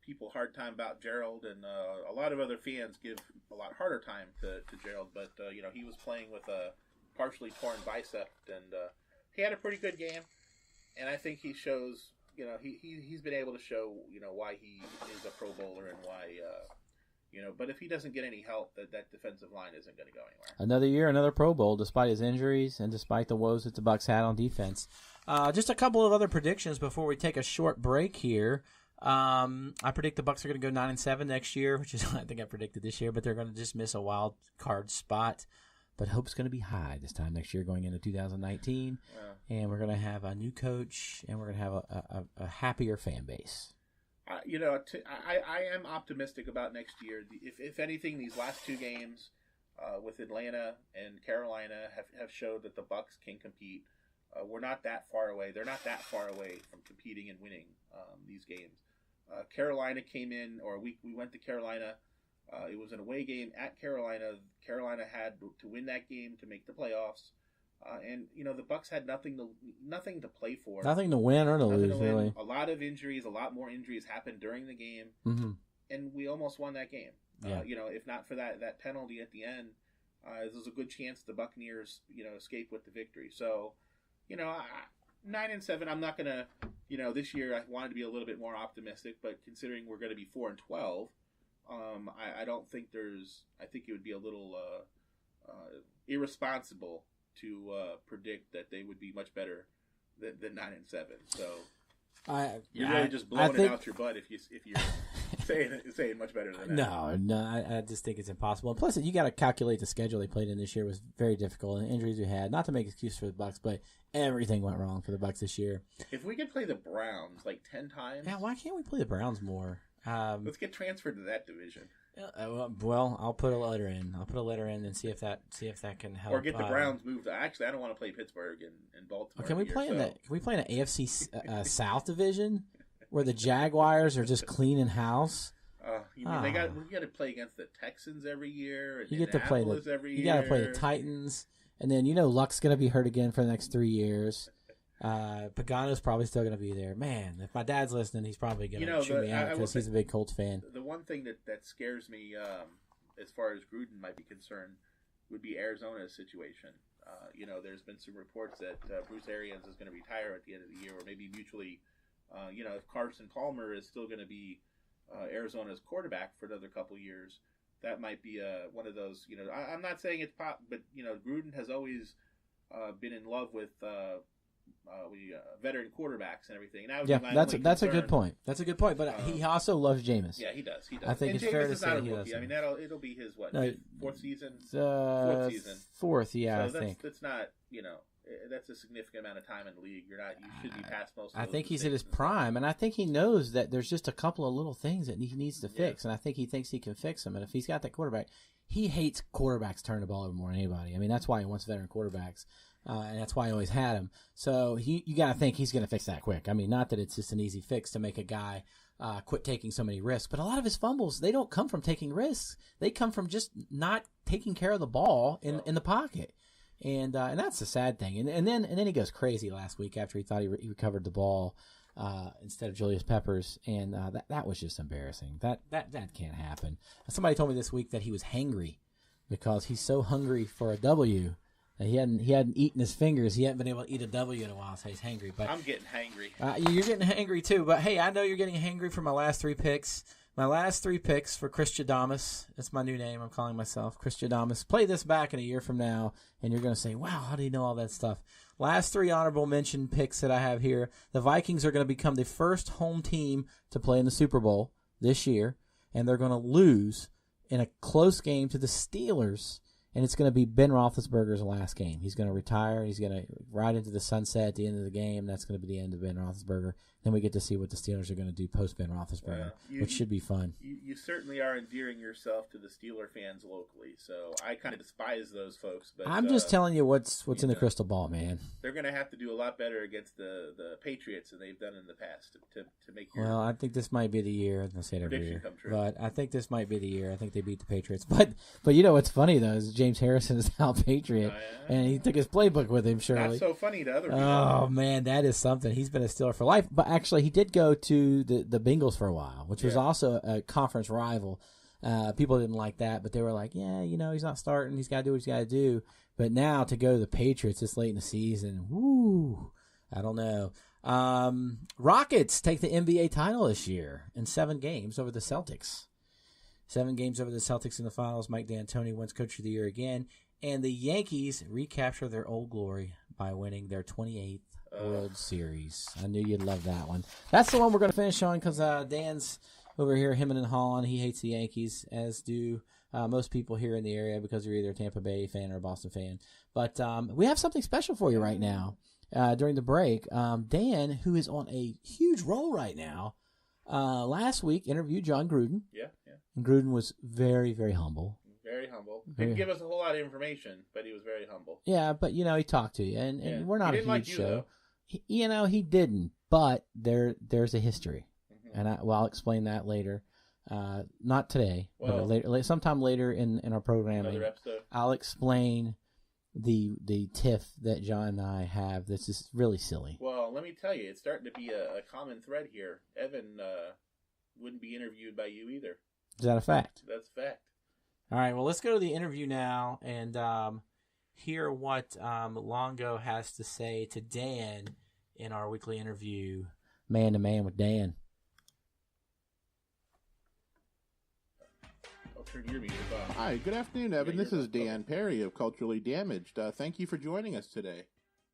people a hard time about Gerald, and a lot of other fans give a lot harder time to Gerald. But he was playing with a partially torn bicep, and he had a pretty good game. And I think he shows, he's been able to show, why he is a Pro Bowler and why. But if he doesn't get any help, that defensive line isn't going to go anywhere. Another year, another Pro Bowl, despite his injuries and despite the woes that the Bucs had on defense. Just a couple of other predictions before we take a short break here. I predict the Bucs are going to go 9-7 next year, which is what I think I predicted this year, but they're going to just miss a wild card spot. But hope's going to be high this time next year going into 2019, and we're going to have a new coach, and we're going to have a happier fan base. I am optimistic about next year. If anything, these last 2 games with Atlanta and Carolina have showed that the Bucs can compete. We're not that far away. They're not that far away from competing and winning these games. Carolina came in, or we went to Carolina. It was an away game at Carolina. Carolina had to win that game to make the playoffs. And the Bucs had nothing to play for, nothing to win or to lose. Really, a lot of injuries, a lot more injuries happened during the game. Mm-hmm. and we almost won that game. Yeah. If not for that penalty at the end, there's a good chance the Buccaneers, escape with the victory. So, 9-7. I'm not gonna, this year I wanted to be a little bit more optimistic, but considering we're going to be 4-12, I don't think I think it would be a little irresponsible to predict that they would be much better than 9-7. So you're really just blowing it out your butt if you're saying much better than that. No, I just think it's impossible. And plus, you got to calculate the schedule they played in this year was very difficult, and injuries we had. Not to make excuse for the Bucs, but everything went wrong for the Bucs this year. If we could play the Browns like 10 times, yeah, why can't we play the Browns more? Let's get transferred to that division. Well, I'll put a letter in. And see if that can help. Or get the Browns moved. Actually, I don't want to play Pittsburgh and Baltimore. Can we play in an AFC South division where the Jaguars are just cleaning house? We got to play against the Texans every year. And you get to play every year. You got to play the Titans, and then Luck's going to be hurt again for the next 3 years. Pagano's probably still going to be there. Man, if my dad's listening, he's probably going to chew me out because he's a big Colts fan. The one thing that scares me, as far as Gruden might be concerned, would be Arizona's situation. There's been some reports that Bruce Arians is going to retire at the end of the year, or maybe mutually. If Carson Palmer is still going to be Arizona's quarterback for another couple years, that might be one of those. I'm not saying it's pop, but Gruden has always been in love with veteran quarterbacks and everything. That's a good point. That's a good point. But he also loves Jameis. Yeah, he does. I think it's fair to say he does. I mean, it'll be his fourth season. Fourth season. Fourth, yeah. So I think that's not that's a significant amount of time in the league. You should be past most. I think he's at his prime, and I think he knows that there's just a couple of little things that he needs to fix, and I think he thinks he can fix them. And if he's got that quarterback, he hates quarterbacks turning the ball over more than anybody. I mean, that's why he wants veteran quarterbacks. And that's why I always had him. So you got to think he's going to fix that quick. I mean, not that it's just an easy fix to make a guy quit taking so many risks, but a lot of his fumbles, they don't come from taking risks. They come from just not taking care of the ball in the pocket. And that's the sad thing. And then he goes crazy last week after he thought he recovered the ball instead of Julius Peppers, and that was just embarrassing. That can't happen. Somebody told me this week that he was hangry because he's so hungry for a W. He hadn't eaten his fingers. He hadn't been able to eat a W in a while, so he's hangry. But I'm getting hangry. You're getting hangry too. But hey, I know you're getting hangry for my last 3 picks. My last 3 picks for Chris Jadamas. That's my new name. I'm calling myself Chris Jadamas. Play this back in a year from now, and you're going to say, wow, how do you know all that stuff? Last 3 honorable mention picks that I have here. The Vikings are going to become the first home team to play in the Super Bowl this year, and they're going to lose in a close game to the Steelers. And it's going to be Ben Roethlisberger's last game. He's going to retire. He's going to ride into the sunset at the end of the game. That's going to be the end of Ben Roethlisberger. Then we get to see what the Steelers are going to do post Ben Roethlisberger, which should be fun. You certainly are endearing yourself to the Steeler fans locally, so I kind of despise those folks. But I'm just telling you what's in the crystal ball, man. They're going to have to do a lot better against the Patriots than they've done in the past to make your Well, I think this might be the year. I say it every year, come true. But I think this might be the year. I think they beat the Patriots. But what's funny though is James Harrison is now a Patriot, and he took his playbook with him. Surely, not so funny to other people. Oh man, that is something. He's been a Steeler for life. But actually, he did go to the Bengals for a while, which was also a conference rival. People didn't like that, but they were like, he's not starting. He's got to do what he's got to do. But now to go to the Patriots this late in the season, whoo, I don't know. Rockets take the NBA title this year in 7 games over the Celtics. 7 games over the Celtics in the finals. Mike D'Antoni wins Coach of the Year again. And the Yankees recapture their old glory by winning their 28th World Series. I knew you'd love that one. That's the one we're going to finish on because Dan's over here, hemming and hawing. He hates the Yankees, as do most people here in the area because you're either a Tampa Bay fan or a Boston fan. But we have something special for you right now. During the break, Dan, who is on a huge roll right now, last week interviewed John Gruden. Yeah. And Gruden was very, very humble. Very humble. Didn't give us a whole lot of information, but he was very humble. Yeah, but, he talked to you, and we're not a huge like you, show. He didn't, but there's a history, and I'll explain that later. Not today, but later, sometime later in our programming. Another episode. I'll explain the tiff that John and I have. That's just really silly. Well, let me tell you, it's starting to be a common thread here. Evan wouldn't be interviewed by you either. Is that a fact? That's a fact. All right, well, let's go to the interview now and hear what Longo has to say to Dan in our weekly interview, Man to Man with Dan. I'll turn your music off. Hi, good afternoon, Evan. This is Dan Perry of Culturally Damaged. Thank you for joining us today.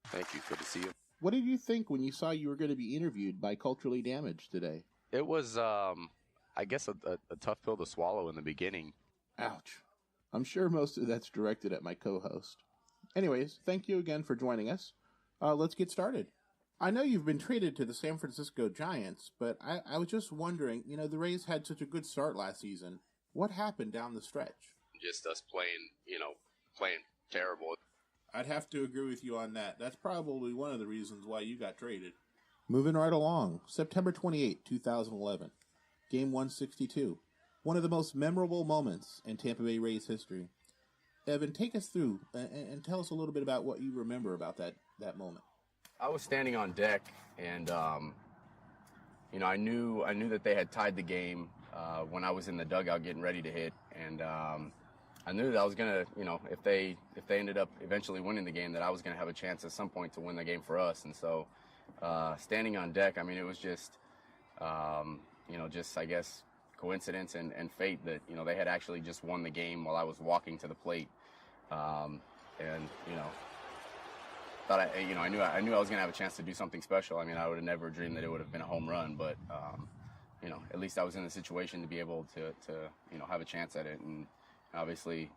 Thank you. Good to see you. What did you think when you saw you were going to be interviewed by Culturally Damaged today? It was, I guess, a tough pill to swallow in the beginning. Ouch. I'm sure most of that's directed at my co-host. Anyways, thank you again for joining us. Let's get started. I know you've been traded to the San Francisco Giants, but I was just wondering, the Rays had such a good start last season. What happened down the stretch? Just us playing terrible. I'd have to agree with you on that. That's probably one of the reasons why you got traded. Moving right along, September 28, 2011. Game 162. One of the most memorable moments in Tampa Bay Rays history. Evan, take us through and tell us a little bit about what you remember about that moment. I was standing on deck, and I knew that they had tied the game when I was in the dugout getting ready to hit, and I knew that I was gonna, if they ended up eventually winning the game, that I was gonna have a chance at some point to win the game for us. And so, standing on deck, I mean, it was just, I guess, coincidence and fate that they had actually just won the game while I was walking to the plate, and thought I knew I was gonna have a chance to do something special. I mean, I would have never dreamed that it would have been a home run, but at least I was in the situation to be able to have a chance at it. And obviously,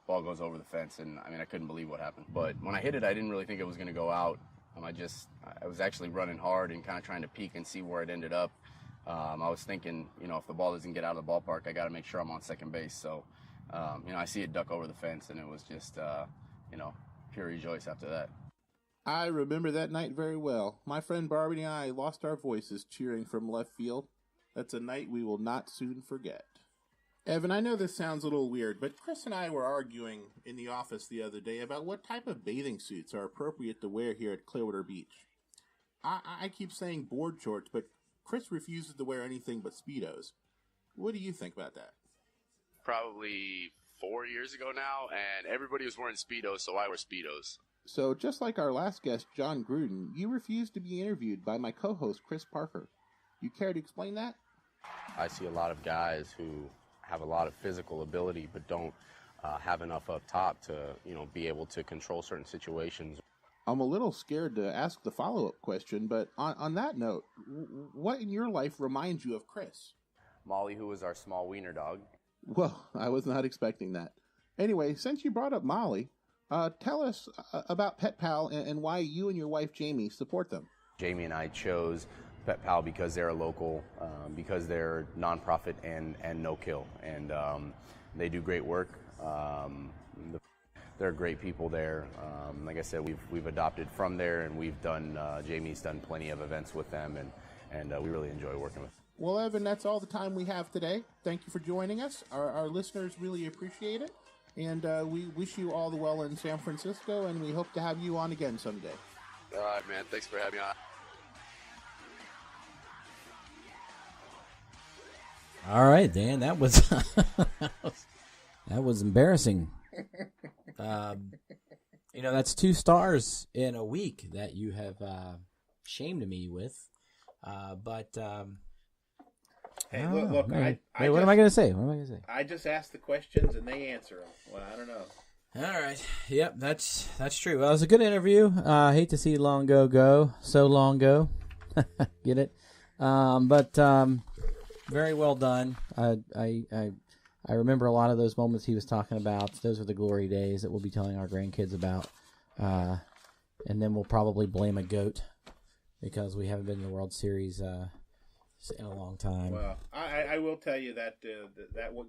ball goes over the fence, and I mean, I couldn't believe what happened. But when I hit it, I didn't really think it was gonna go out. I was actually running hard and kind of trying to peek and see where it ended up. I was thinking, if the ball doesn't get out of the ballpark, I got to make sure I'm on second base. So, I see it duck over the fence, and it was just, pure rejoice after that. I remember that night very well. My friend Barbie and I lost our voices cheering from left field. That's a night we will not soon forget. Evan, I know this sounds a little weird, but Kris and I were arguing in the office the other day about what type of bathing suits are appropriate to wear here at Clearwater Beach. I keep saying board shorts, but Kris refuses to wear anything but Speedos. What do you think about that? Probably 4 years ago now, and everybody was wearing Speedos, so I wear Speedos. So just like our last guest, John Gruden, you refused to be interviewed by my co-host, Chris Parker. You care to explain that? I see a lot of guys who have a lot of physical ability but don't have enough up top to, be able to control certain situations. I'm a little scared to ask the follow-up question, but on that note, what in your life reminds you of Kris? Molly, who is our small wiener dog. Well, I was not expecting that. Anyway, since you brought up Molly, tell us about Pet Pal and why you and your wife, Jamie, support them. Jamie and I chose Pet Pal because they're a local, because they're nonprofit and no-kill, and they do great work. They're great people there. Like I said, we've adopted from there, and we've done. Jamie's done plenty of events with them, and we really enjoy working with them. Well, Evan, that's all the time we have today. Thank you for joining us. Our listeners really appreciate it, and we wish you all the well in San Francisco, and we hope to have you on again someday. All right, man. Thanks for having me on. All right, Dan, that was that was embarrassing. That's 2 stars in a week that you have shamed me with. Hey, look, what am I going to say? I just ask the questions and they answer them. Well, I don't know. All right. Yep, that's true. Well, it was a good interview. I hate to see Longo go. So long go. Get it? Very well done. I remember a lot of those moments he was talking about. Those are the glory days that we'll be telling our grandkids about. And then we'll probably blame a goat because we haven't been in the World Series in a long time. Well, I will tell you that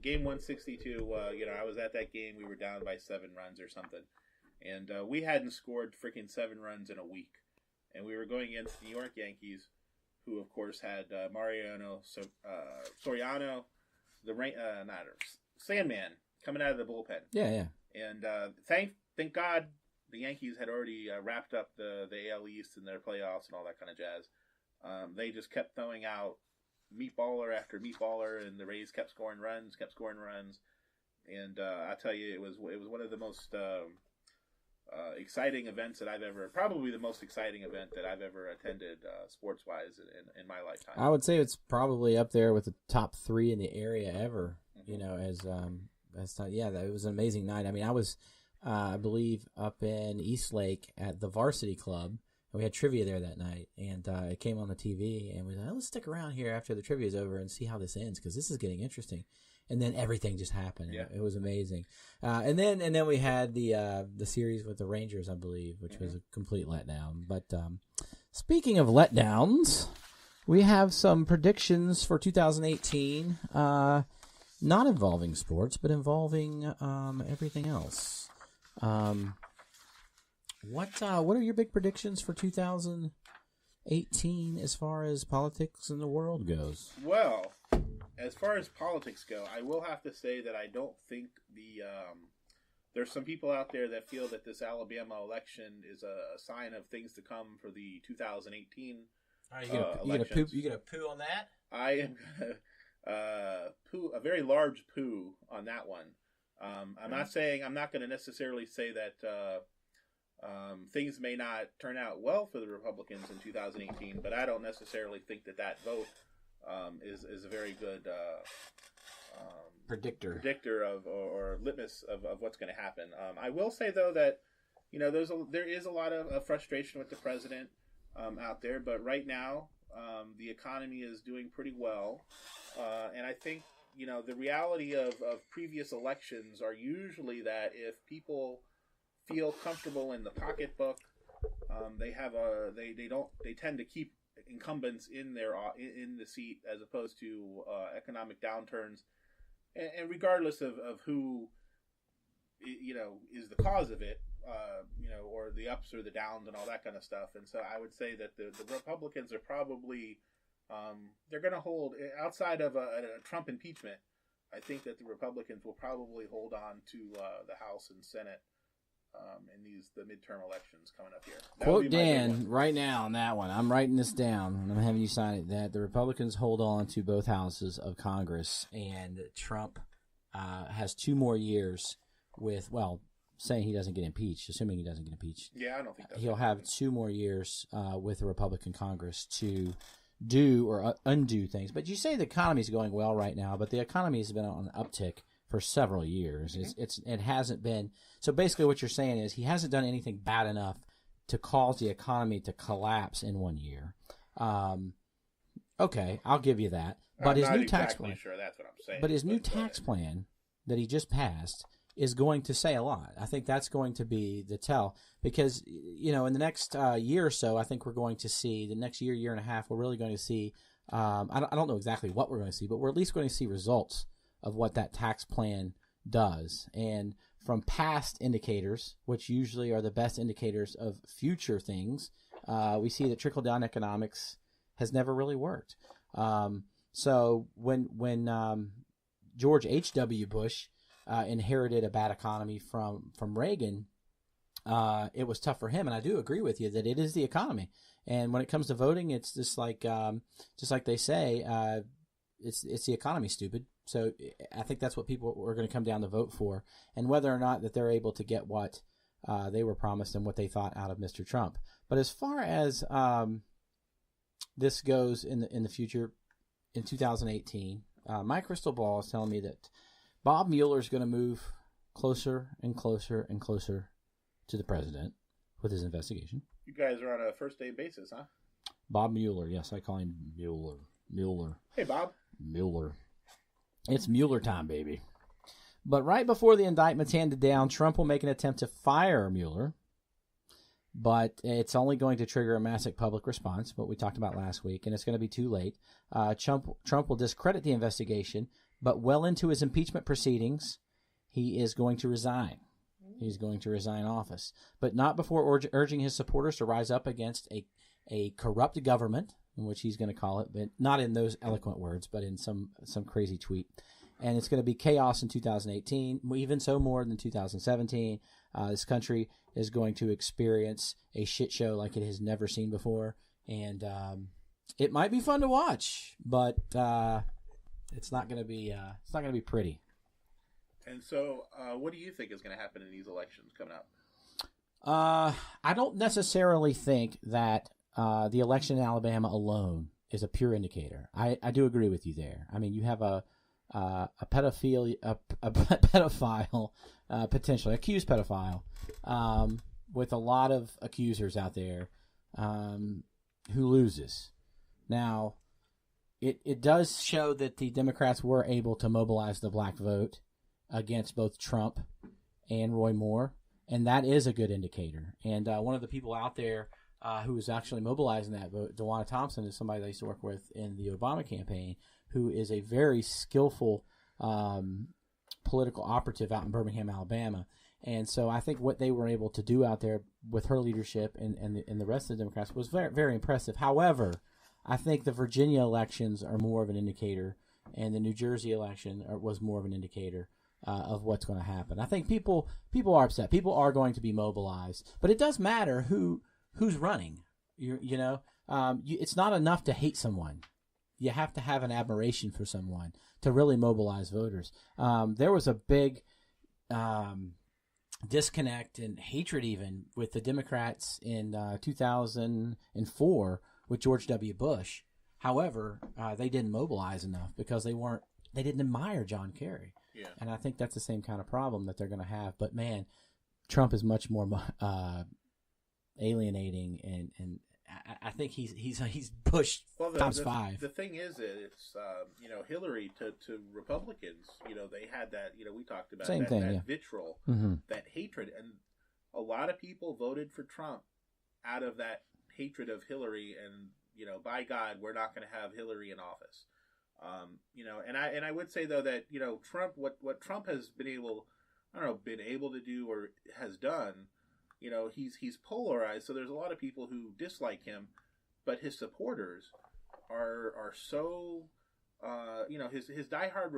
game 162, I was at that game. We were down by 7 runs or something. And we hadn't scored freaking 7 runs in a week. And we were going against the New York Yankees, who, of course, had Mariano Soriano, Sandman, coming out of the bullpen. Yeah. And thank God the Yankees had already wrapped up the AL East and their playoffs and all that kind of jazz. They just kept throwing out meatballer after meatballer, and the Rays kept scoring runs, and I tell you, it was one of the most exciting events that probably the most exciting event that I've ever attended sports wise in my lifetime. I would say it's probably up there with the top 3 in the area ever. Mm-hmm. You know, it was an amazing night. I mean, I was, I believe, up in Eastlake at the Varsity Club. And we had trivia there that night, and it came on the TV, and we were like, let's stick around here after the trivia is over and see how this ends, because this is getting interesting. And then everything just happened. Yeah. It was amazing. And then we had the series with the Rangers, I believe, which was a complete letdown. But speaking of letdowns, we have some predictions for 2018, not involving sports, but involving everything else. What are your big predictions for 2018 as far as politics in the world goes? Well, as far as politics go, I will have to say that I don't think there's some people out there that feel that this Alabama election is a sign of things to come for the 2018 elections. You gonna poo on that? I am gonna poo a very large poo on that one. I'm not going to necessarily say that things may not turn out well for the Republicans in 2018, but I don't necessarily think that vote is a very good predictor of or litmus of what's going to happen. I will say though that there is a lot of frustration with the president out there, but right now the economy is doing pretty well, and I think the reality of previous elections are usually that if people feel comfortable in the pocketbook, they tend to keep incumbents in the seat as opposed to economic downturns, and regardless of who is the cause of it, or the ups or the downs and all that kind of stuff. And so I would say that the Republicans are probably they're going to hold, outside of a Trump impeachment, I think that the Republicans will probably hold on to the House and Senate in the midterm elections coming up here. Quote Dan right now on that one. I'm writing this down, and I'm having you sign it, that the Republicans hold on to both houses of Congress, and Trump has 2 more years with, saying he doesn't get impeached, assuming he doesn't get impeached. Yeah, I don't think that's he'll have 2 more years with the Republican Congress to do or undo things. But you say the economy's going well right now, but the economy has been on an uptick for several years. Mm-hmm. It hasn't been. So basically what you're saying is he hasn't done anything bad enough to cause the economy to collapse in 1 year. Okay, I'll give you that. But his new tax plan, sure that's what I'm saying. But his new tax plan that he just passed is going to say a lot. I think that's going to be the tell, because in the next year or so, I think we're going to see, the next year and a half, we're really going to see. I don't know exactly what we're going to see, but we're at least going to see results of what that tax plan does. And from past indicators, which usually are the best indicators of future things, we see that trickle-down economics has never really worked. So when George H.W. Bush inherited a bad economy from Reagan, it was tough for him. And I do agree with you that it is the economy. And when it comes to voting, it's just like they say, it's the economy, stupid. So I think that's what people are going to come down to vote for, and whether or not that they're able to get what they were promised and what they thought out of Mr. Trump. But as far as this goes in the future, in 2018, my crystal ball is telling me that Bob Mueller is going to move closer and closer and closer to the president with his investigation. You guys are on a first-name basis, huh? Bob Mueller. Yes, I call him Mueller. Hey, Bob. Mueller. It's Mueller time, baby. But right before the indictment's handed down, Trump will make an attempt to fire Mueller. But it's only going to trigger a massive public response, what we talked about last week, and it's going to be too late. Trump will discredit the investigation, but well into his impeachment proceedings, he is going to resign. He's going to resign office, but not before urging his supporters to rise up against a corrupt government, in which he's going to call it, but not in those eloquent words, but in some crazy tweet. And it's going to be chaos in 2018, even so more than 2017. This country is going to experience a shit show like it has never seen before. And it might be fun to watch, but it's not going to be pretty. And so, what do you think is going to happen in these elections coming up? I don't necessarily think that the election in Alabama alone is a pure indicator. I do agree with you there. I mean, you have a pedophile, potentially accused pedophile, with a lot of accusers out there, who loses. Now, it does show that the Democrats were able to mobilize the black vote against both Trump and Roy Moore, and that is a good indicator. And one of the people out there who is actually mobilizing that vote, DeWanna Thompson, is somebody that I used to work with in the Obama campaign, who is a very skillful political operative out in Birmingham, Alabama. And so I think what they were able to do out there with her leadership and the rest of the Democrats was very, very impressive. However, I think the Virginia elections are more of an indicator, and the New Jersey election was more of an indicator of what's going to happen. I think people are upset. People are going to be mobilized, but it does matter who's running. It's not enough to hate someone. You have to have an admiration for someone to really mobilize voters. There was a big disconnect and hatred even with the Democrats in 2004 with George W. Bush. However, they didn't mobilize enough because they didn't admire John Kerry. Yeah. And I think that's the same kind of problem that they're going to have. But man, Trump is much more alienating, and I think he's pushed times five. The thing is, it's Hillary to Republicans. They had that. We talked about that vitriol, that hatred, and a lot of people voted for Trump out of that hatred of Hillary. And by God, we're not going to have Hillary in office. And I would say though that Trump, what Trump has been able to do or has done. He's polarized, so there's a lot of people who dislike him, but his supporters are so his diehard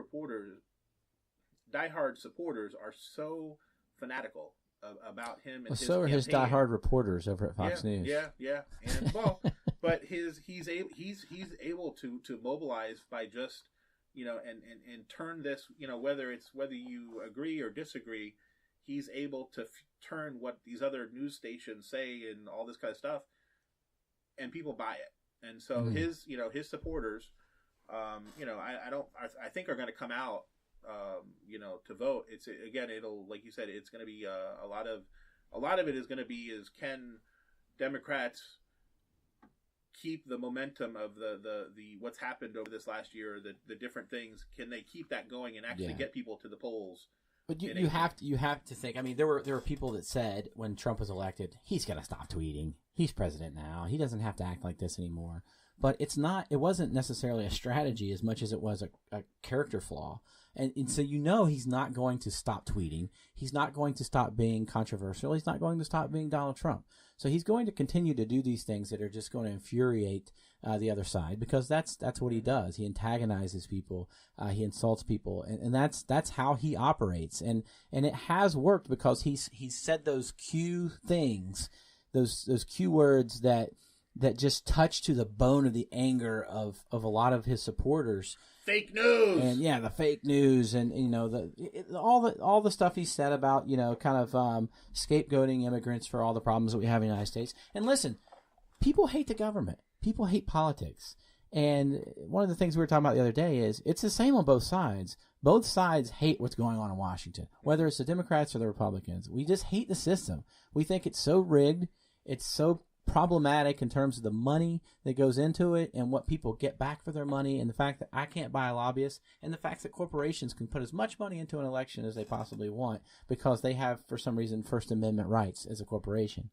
supporters are so fanatical about him. And so are his diehard reporters over at Fox News. Yeah, and but he's able to mobilize by just and turn this whether you agree or disagree. He's able to turn what these other news stations say and all this kind of stuff, and people buy it. And so his supporters, I think are going to come out, to vote. It'll, like you said, it's going to be a lot of it is going to be can Democrats keep the momentum of the what's happened over this last year, the different things, can they keep that going and actually get people to the polls? But you have to think. I mean, there were people that said when Trump was elected, he's got to stop tweeting. He's president now. He doesn't have to act like this anymore. But it wasn't necessarily a strategy as much as it was a character flaw. And so he's not going to stop tweeting. He's not going to stop being controversial. He's not going to stop being Donald Trump. So he's going to continue to do these things that are just going to infuriate the other side, because that's what he does. He antagonizes people. He insults people, and that's how he operates. And it has worked because he's said those cue things, those cue words that just touch to the bone of the anger of a lot of his supporters. Fake news. And the fake news, and all the stuff he said about kind of scapegoating immigrants for all the problems that we have in the United States. And listen, people hate the government. People hate politics. And one of the things we were talking about the other day is it's the same on both sides. Both sides hate what's going on in Washington, whether it's the Democrats or the Republicans. We just hate the system. We think it's so rigged. It's so problematic in terms of the money that goes into it and what people get back for their money, and the fact that I can't buy a lobbyist, and the fact that corporations can put as much money into an election as they possibly want because they have, for some reason, First Amendment rights as a corporation.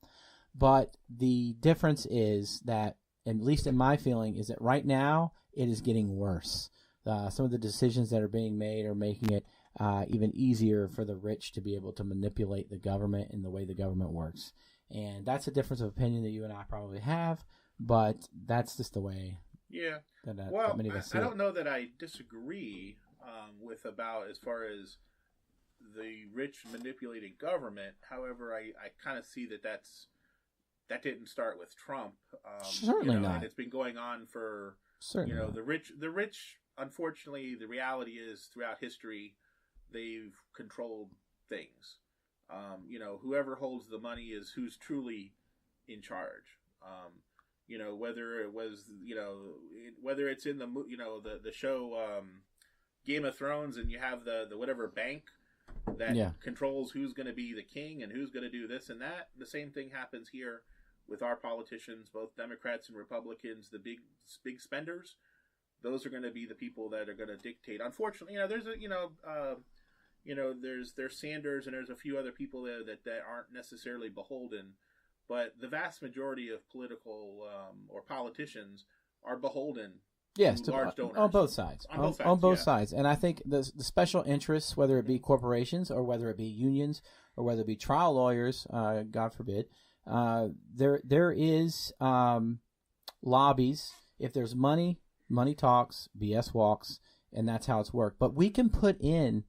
But the difference is that, at least in my feeling, is that right now it is getting worse. Some of the decisions that are being made are making it even easier for the rich to be able to manipulate the government and the way the government works. And that's a difference of opinion that you and I probably have, but that's just the way. Yeah. That many of us see I don't know that I disagree with about as far as the rich manipulating government. However, I kind of see that's that didn't start with Trump. Certainly not. And it's been going on for Certainly not. the rich. Unfortunately, the reality is throughout history, they've controlled things. Whoever holds the money is who's truly in charge. Whether it was, whether it's in the show Game of Thrones, and you have the whatever bank that controls who's going to be the king and who's going to do this and that. The same thing happens here with our politicians, both Democrats and Republicans. The big spenders, those are going to be the people that are going to dictate. Unfortunately, there's Sanders and there's a few other people there that aren't necessarily beholden, but the vast majority of political or politicians are beholden. Yes, to large donors. On both sides. On both sides. And I think the special interests, whether it be corporations or whether it be unions or whether it be trial lawyers, God forbid, there is lobbies. If there's money talks, BS walks, and that's how it's worked. But we can put in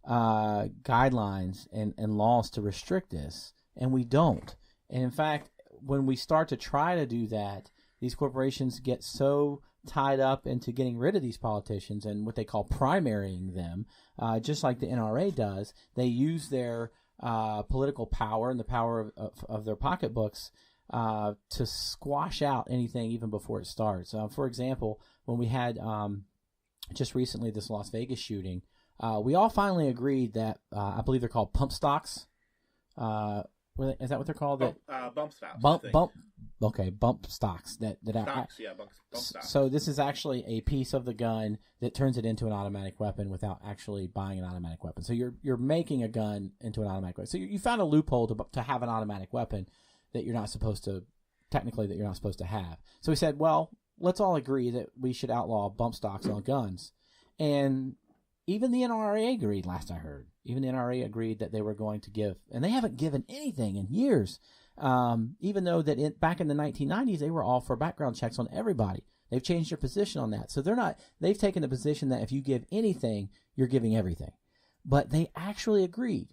guidelines and laws to restrict this, and we don't. And in fact, when we start to try to do that, these corporations get so tied up into getting rid of these politicians and what they call primarying them, just like the NRA does. They use their political power and the power of their pocketbooks to squash out anything even before it starts. For example, when we had just recently this Las Vegas shooting, we all finally agreed that I believe they're called pump stocks. Is that what they're called? Bump stocks. Bump stocks. Bump stocks. So this is actually a piece of the gun that turns it into an automatic weapon without actually buying an automatic weapon. So you're making a gun into an automatic weapon. So you found a loophole to have an automatic weapon that you're not supposed to have. So we said, well, let's all agree that we should outlaw bump stocks on guns. And even the NRA agreed, last I heard. Even the NRA agreed that they were going to give, and they haven't given anything in years. Even though that back in the 1990s, they were all for background checks on everybody. They've changed their position on that. So they've taken the position that if you give anything, you're giving everything. But they actually agreed.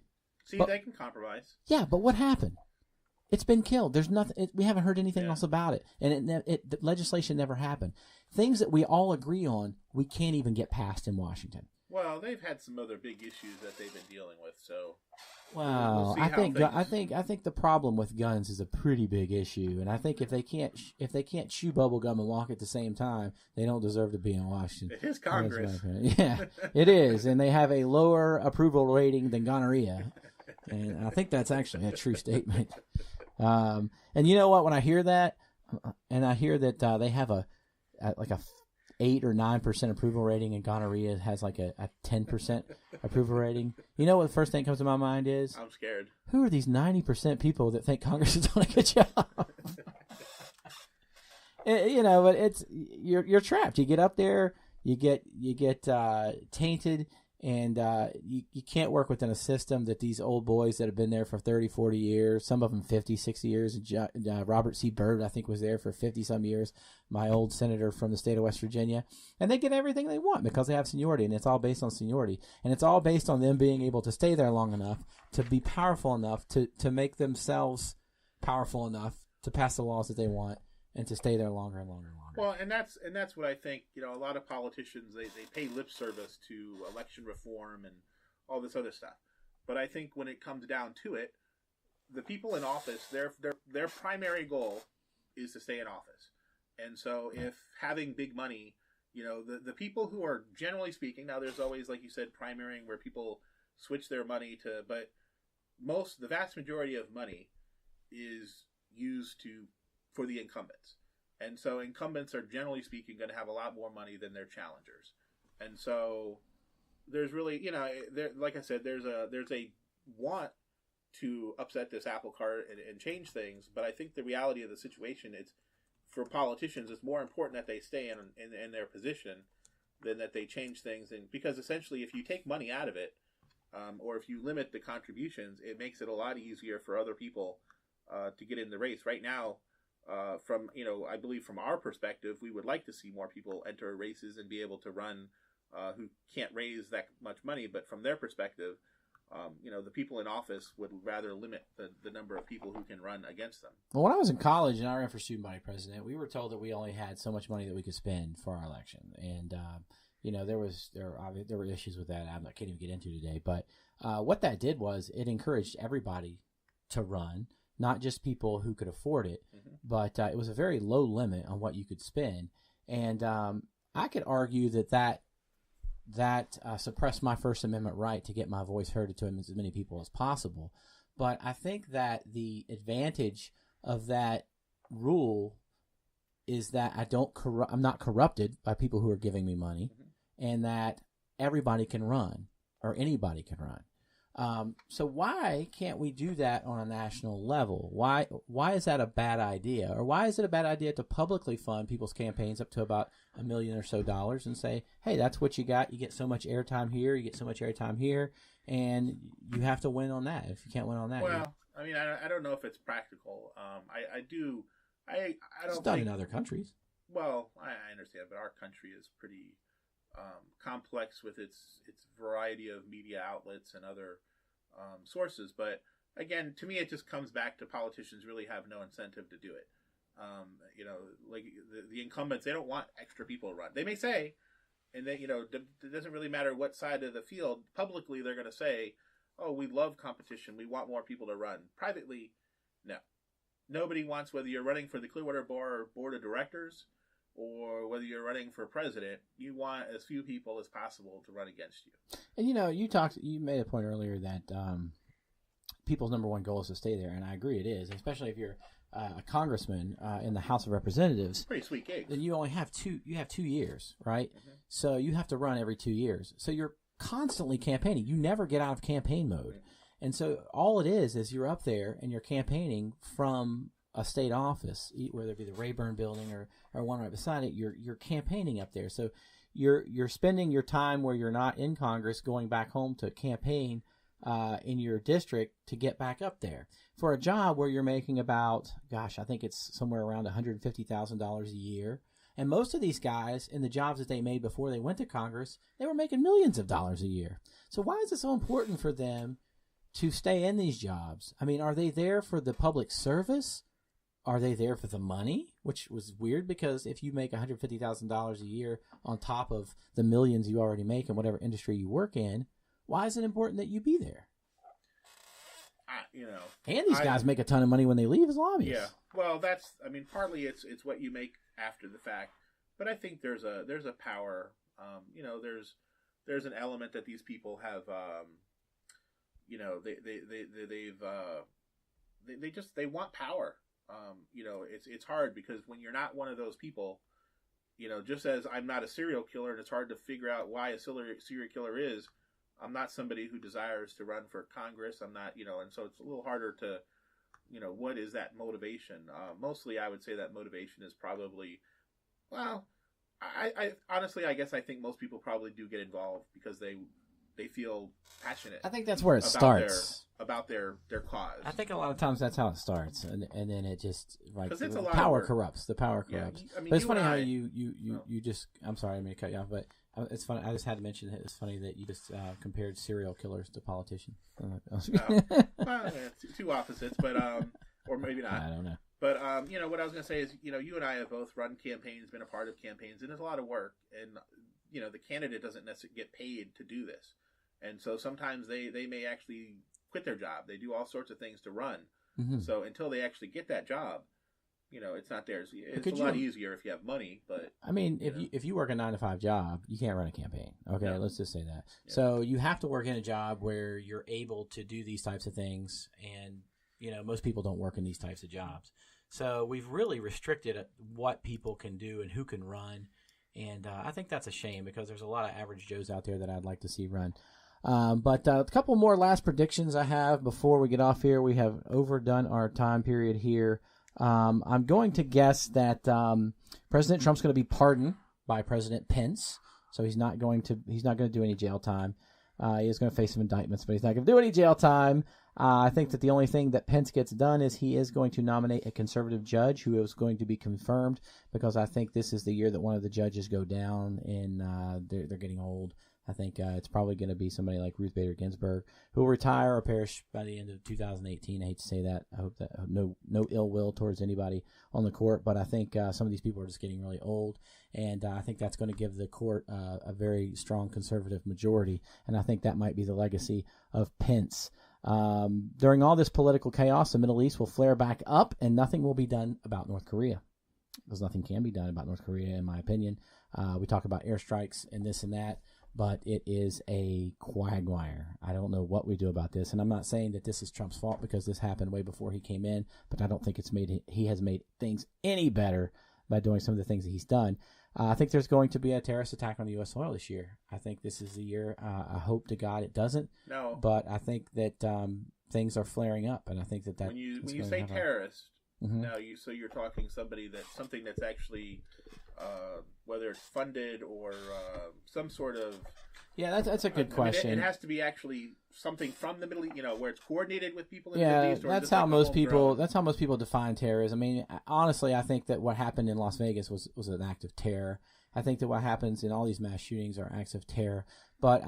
They can compromise. Yeah, but what happened? It's been killed. There's nothing. We haven't heard anything else about it, and the legislation never happened. Things that we all agree on, we can't even get passed in Washington. Well, they've had some other big issues that they've been dealing with. So, well, I think the problem with guns is a pretty big issue, and I think if they can't chew bubble gum and walk at the same time, they don't deserve to be in Washington. It is Congress. Yeah, it is, and they have a lower approval rating than gonorrhea, and I think that's actually a true statement. And you know what? When I hear that, and I hear that they have a 8 or 9% approval rating, and gonorrhea has like a 10% approval rating. You know what the first thing that comes to my mind is? I'm scared. Who are these 90% people that think Congress is doing a good job? But it's you're trapped. You get up there, you get tainted, and you can't work within a system that these old boys that have been there for 30, 40 years, some of them 50, 60 years. Robert C. Byrd, I think, was there for 50-some years, my old senator from the state of West Virginia. And they get everything they want because they have seniority, and it's all based on seniority. And it's all based on them being able to stay there long enough, to be powerful enough, to make themselves powerful enough to pass the laws that they want, and to stay there longer and longer and longer. Well, and that's what I think. A lot of politicians they pay lip service to election reform and all this other stuff. But I think when it comes down to it, the people in office, their primary goal is to stay in office. And so, if having big money, the people who are generally speaking, now there's always, like you said, primarying where people switch their money to, but the vast majority of money is used for the incumbents. And so incumbents are, generally speaking, going to have a lot more money than their challengers. And so there's really, like I said, there's a want to upset this apple cart and change things. But I think the reality of the situation, it's for politicians, it's more important that they stay in their position than that they change things. And because essentially, if you take money out of it, or if you limit the contributions, it makes it a lot easier for other people to get in the race. Right now, I believe from our perspective, we would like to see more people enter races and be able to run who can't raise that much money. But from their perspective, the people in office would rather limit the number of people who can run against them. Well, when I was in college and I ran for student body president, we were told that we only had so much money that we could spend for our election, and there were issues with that I can't even get into today. But what that did was it encouraged everybody to run, not just people who could afford it, but it was a very low limit on what you could spend, and I could argue that suppressed my First Amendment right to get my voice heard to as many people as possible. But I think that the advantage of that rule is that I'm not corrupted by people who are giving me money, and that everybody can run, or anybody can run. So why can't we do that on a national level? Why is that a bad idea? Or why is it a bad idea to publicly fund people's campaigns up to about $1 million or so and say, hey, that's what you got. You get so much airtime here, you get so much airtime here, and you have to win on that. If you can't win on that, well, I mean, I don't know if it's practical. I don't. It's done in other countries. Well, I understand, but our country is pretty complex with its variety of media outlets and other sources. But again, to me, it just comes back to politicians really have no incentive to do it. Like the incumbents, they don't want extra people to run. They may say, and then it doesn't really matter what side of the field. Publicly, they're going to say, "Oh, we love competition. We want more people to run." Privately, no. Nobody wants, whether you're running for the Clearwater Board of Directors or whether you're running for president, you want as few people as possible to run against you. And you made a point earlier that people's number one goal is to stay there, and I agree it is, especially if you're a congressman in the House of Representatives. Pretty sweet gig. Then you only have 2 years, right? Mm-hmm. So you have to run every 2 years. So you're constantly campaigning. You never get out of campaign mode. Mm-hmm. And so all it is you're up there and you're campaigning from a state office, whether it be the Rayburn building or one right beside it. You're campaigning up there. So you're spending your time where you're not in Congress going back home to campaign in your district to get back up there for a job where you're making about, I think it's somewhere around $150,000 a year. And most of these guys in the jobs that they made before they went to Congress, they were making millions of dollars a year. So why is it so important for them to stay in these jobs? I mean, are they there for the public service? Are they there for the money? Which was weird, because if you make $150,000 a year on top of the millions you already make in whatever industry you work in, why is it important that you be there? And these guys make a ton of money when they leave as lobbyists. Yeah, well, partly it's what you make after the fact, but I think there's a power. There's an element that these people have. They want power. It's hard because when you're not one of those people, just as I'm not a serial killer, and it's hard to figure out why a serial killer is. I'm not somebody who desires to run for Congress. I'm not, and so it's a little harder to, what is that motivation? Mostly, I would say that motivation is probably, well, I honestly, I guess I think most people probably do get involved because they feel passionate. I think that's where it starts. About their cause. I think a lot of times that's how it starts, and then it just the power corrupts. The power corrupts. Yeah, but it's funny how you just. I'm sorry, I'm going to cut you off, but it's funny. I just had to mention it. It's funny that you just compared serial killers to politicians. Two opposites, but or maybe not. I don't know. But what I was going to say is, you and I have both run campaigns, been a part of campaigns, and there's a lot of work, and the candidate doesn't necessarily get paid to do this, and so sometimes they may actually quit their job. They do all sorts of things to run. Mm-hmm. So until they actually get that job, it's not theirs. It's a lot easier if you have money. But I mean, if you work a 9-to-5 job, you can't run a campaign. Okay, no. Let's just say that. Yeah. So you have to work in a job where you're able to do these types of things, and most people don't work in these types of jobs. So we've really restricted what people can do and who can run, and I think that's a shame, because there's a lot of average Joes out there that I'd like to see run. But a couple more last predictions I have before we get off here. We have overdone our time period here. I'm going to guess that President Trump's going to be pardoned by President Pence, so he's not going to do any jail time. He is going to face some indictments, but he's not going to do any jail time. I think that the only thing that Pence gets done is he is going to nominate a conservative judge who is going to be confirmed, because I think this is the year that one of the judges go down, and they're getting old. I think it's probably going to be somebody like Ruth Bader Ginsburg, who will retire or perish by the end of 2018. I hate to say that. I hope that no ill will towards anybody on the court, but I think some of these people are just getting really old, and I think that's going to give the court a very strong conservative majority, and I think that might be the legacy of Pence. During all this political chaos, the Middle East will flare back up, and nothing will be done about North Korea, because nothing can be done about North Korea, in my opinion. We talk about airstrikes and this and that, but it is a quagmire. I don't know what we do about this, and I'm not saying that this is Trump's fault because this happened way before he came in, but I don't think he has made things any better by doing some of the things that he's done. I think there's going to be a terrorist attack on the U.S. soil this year. I think this is the year. I hope to God it doesn't. No. But I think that things are flaring up, and I think that when you say terrorist, now you're talking something that's actually whether it's funded or some sort of. Yeah, that's a good question. It has to be actually something from the Middle East, where it's coordinated with people in the Middle East. Or that's how most people. That's how most people define terrorism. I mean, honestly, I think that what happened in Las Vegas was an act of terror. I think that what happens in all these mass shootings are acts of terror. But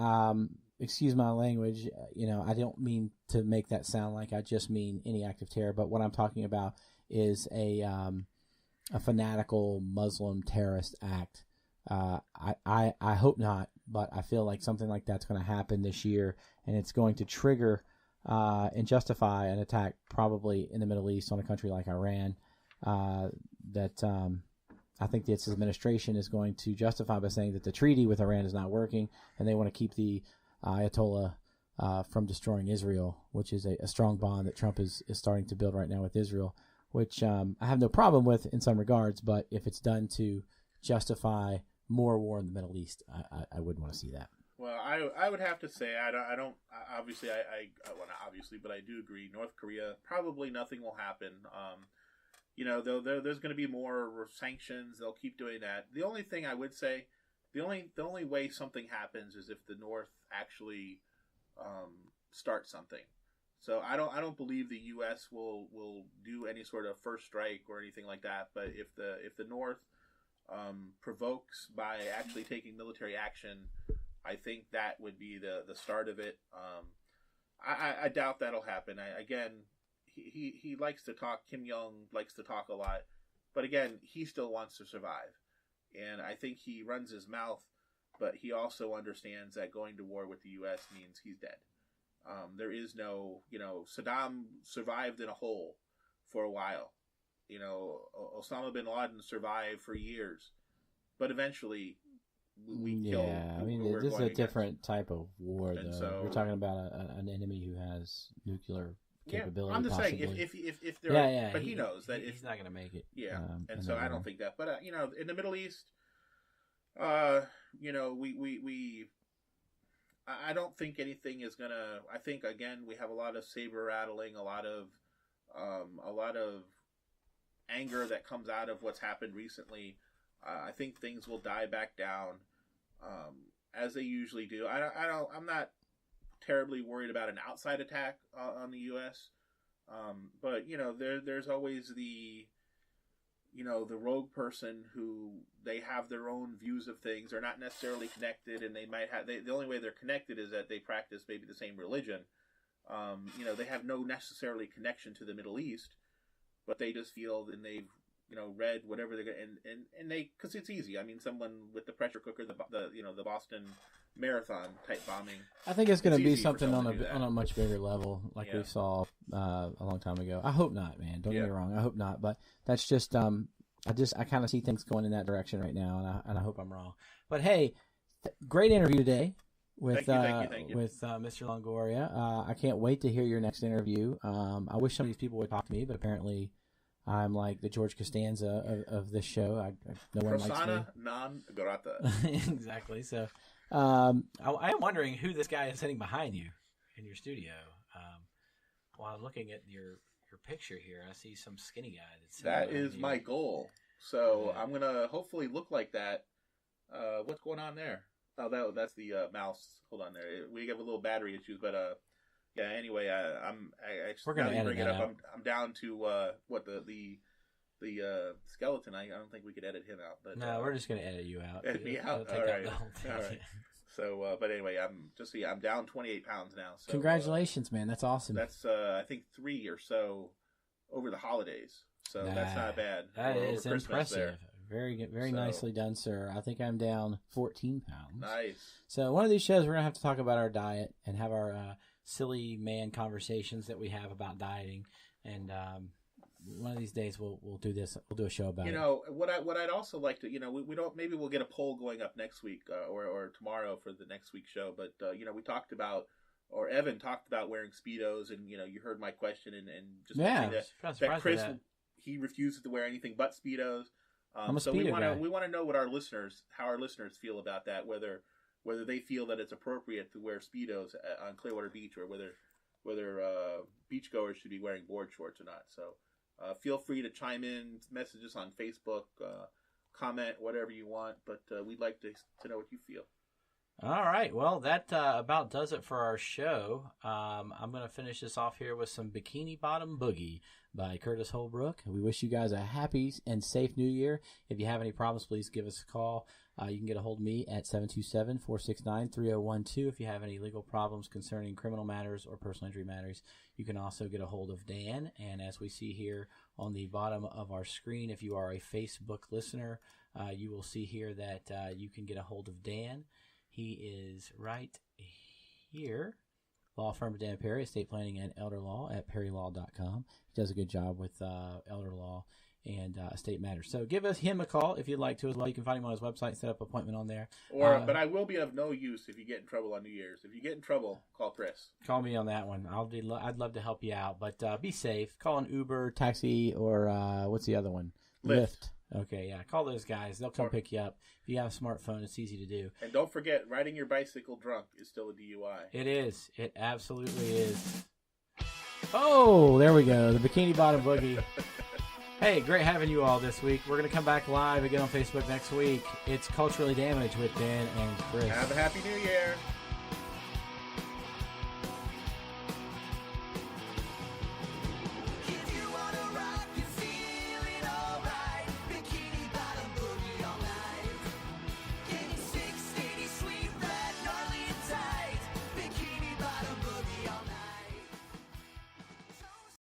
excuse my language. I don't mean to make that sound like I just mean any act of terror. But what I'm talking about is a fanatical Muslim terrorist act. I hope not, but I feel like something like that's going to happen this year, and it's going to trigger and justify an attack probably in the Middle East on a country like Iran. I think this administration is going to justify by saying that the treaty with Iran is not working, and they want to keep the Ayatollah from destroying Israel, which is a strong bond that Trump is starting to build right now with Israel, which I have no problem with in some regards, but if it's done to justify more war in the Middle East, I wouldn't want to see that. Well, I would have to say I don't obviously well, not obviously, but I do agree. North Korea, probably nothing will happen. There's going to be more sanctions. They'll keep doing that. The only thing I would say, the only way something happens is if the North actually starts something. So I don't believe the U.S. will do any sort of first strike or anything like that. But if the North provokes by actually taking military action, I think that would be the start of it. I doubt that'll happen. He likes to talk. Kim Jong likes to talk a lot, but again, he still wants to survive, and I think he runs his mouth, but he also understands that going to war with the U.S. means he's dead. There is no, Saddam survived in a hole for a while. Osama bin Laden survived for years, but eventually we killed. Yeah, I mean, this is a different type of war, though. So, we're talking about an enemy who has nuclear capability. I'm just possibly. saying if there, but he knows that he's not going to make it. Yeah, and so I don't think that. But in the Middle East, we. I don't think anything is gonna. I think again we have a lot of saber rattling, a lot of anger that comes out of what's happened recently. I think things will die back down, as they usually do. I'm not terribly worried about an outside attack on the U.S. But there's always the rogue person who they have their own views of things. They're not necessarily connected, and they might have. The only way they're connected is that they practice maybe the same religion. They have no necessarily connection to the Middle East, but they just feel and they've read whatever they're and they because it's easy. I mean, someone with the pressure cooker, the Boston Marathon type bombing. I think it's going to be something on a much bigger level, like we saw a long time ago. I hope not, man. Don't get me wrong. I hope not, but that's just I kind of see things going in that direction right now, and I hope I'm wrong. But hey, great interview today with thank you. with Mr. Longoria. I can't wait to hear your next interview. I wish some of these people would talk to me, but apparently I'm like the George Costanza of this show. No one likes me. Persona non grata. Exactly. So I am wondering who this guy is sitting behind you in your studio. While I'm looking at your picture here, I see some skinny guy. That is my goal. So I'm gonna hopefully look like that. What's going on there? Oh, that's the mouse. Hold on there. We have a little battery issues, but yeah. Anyway, we're gonna bring it up. I'm down to the skeleton. I don't think we could edit him out. But no, we're just gonna edit you out. Edit me out. All right. So, but anyway, I'm down 28 pounds now. So, Congratulations, man. That's awesome. That's I think 3 or so over the holidays. So that's not bad. That is Christmas impressive. there. Very good, very nicely done, sir. I think I'm down 14 pounds. Nice. So one of these shows, we're gonna have to talk about our diet and have our silly man conversations that we have about dieting. And one of these days, we'll do this. We'll do a show about it. What I'd also like to, we don't. Maybe we'll get a poll going up next week or tomorrow for the next week's show. But we talked about, or Evan talked about wearing Speedos, and you heard my question and just that Chris he refuses to wear anything but Speedos. I'm a so Speedo guy. we want to know how our listeners feel about that. Whether they feel that it's appropriate to wear Speedos on Clearwater Beach, or whether beachgoers should be wearing board shorts or not. So feel free to chime in, message us on Facebook, comment whatever you want. But we'd like to know what you feel. All right. Well, that about does it for our show. I'm going to finish this off here with some Bikini Bottom Boogie by Curtis Holbrook. We wish you guys a happy and safe New Year. If you have any problems, please give us a call. You can get a hold of me at 727-469-3012. If you have any legal problems concerning criminal matters or personal injury matters, you can also get a hold of Dan. And as we see here on the bottom of our screen, if you are a Facebook listener, you will see here that you can get a hold of Dan. He is right here. Law firm of Dan Perry, estate planning and elder law at perrylaw.com. He does a good job with elder law and estate matters. So give him a call if you'd like to as well. You can find him on his website, set up an appointment on there. But I will be of no use if you get in trouble on New Year's. If you get in trouble, call Chris. Call me on that one. I'd love to help you out. But be safe. Call an Uber, taxi, or what's the other one? Lyft. Okay, yeah. Call those guys. They'll come pick you up. If you have a smartphone, it's easy to do. And don't forget, riding your bicycle drunk is still a DUI. It is. It absolutely is. Oh, there we go. The Bikini Bottom Boogie. Hey, great having you all this week. We're going to come back live again on Facebook next week. It's Culturally Damaged with Dan and Chris. Have a happy New Year.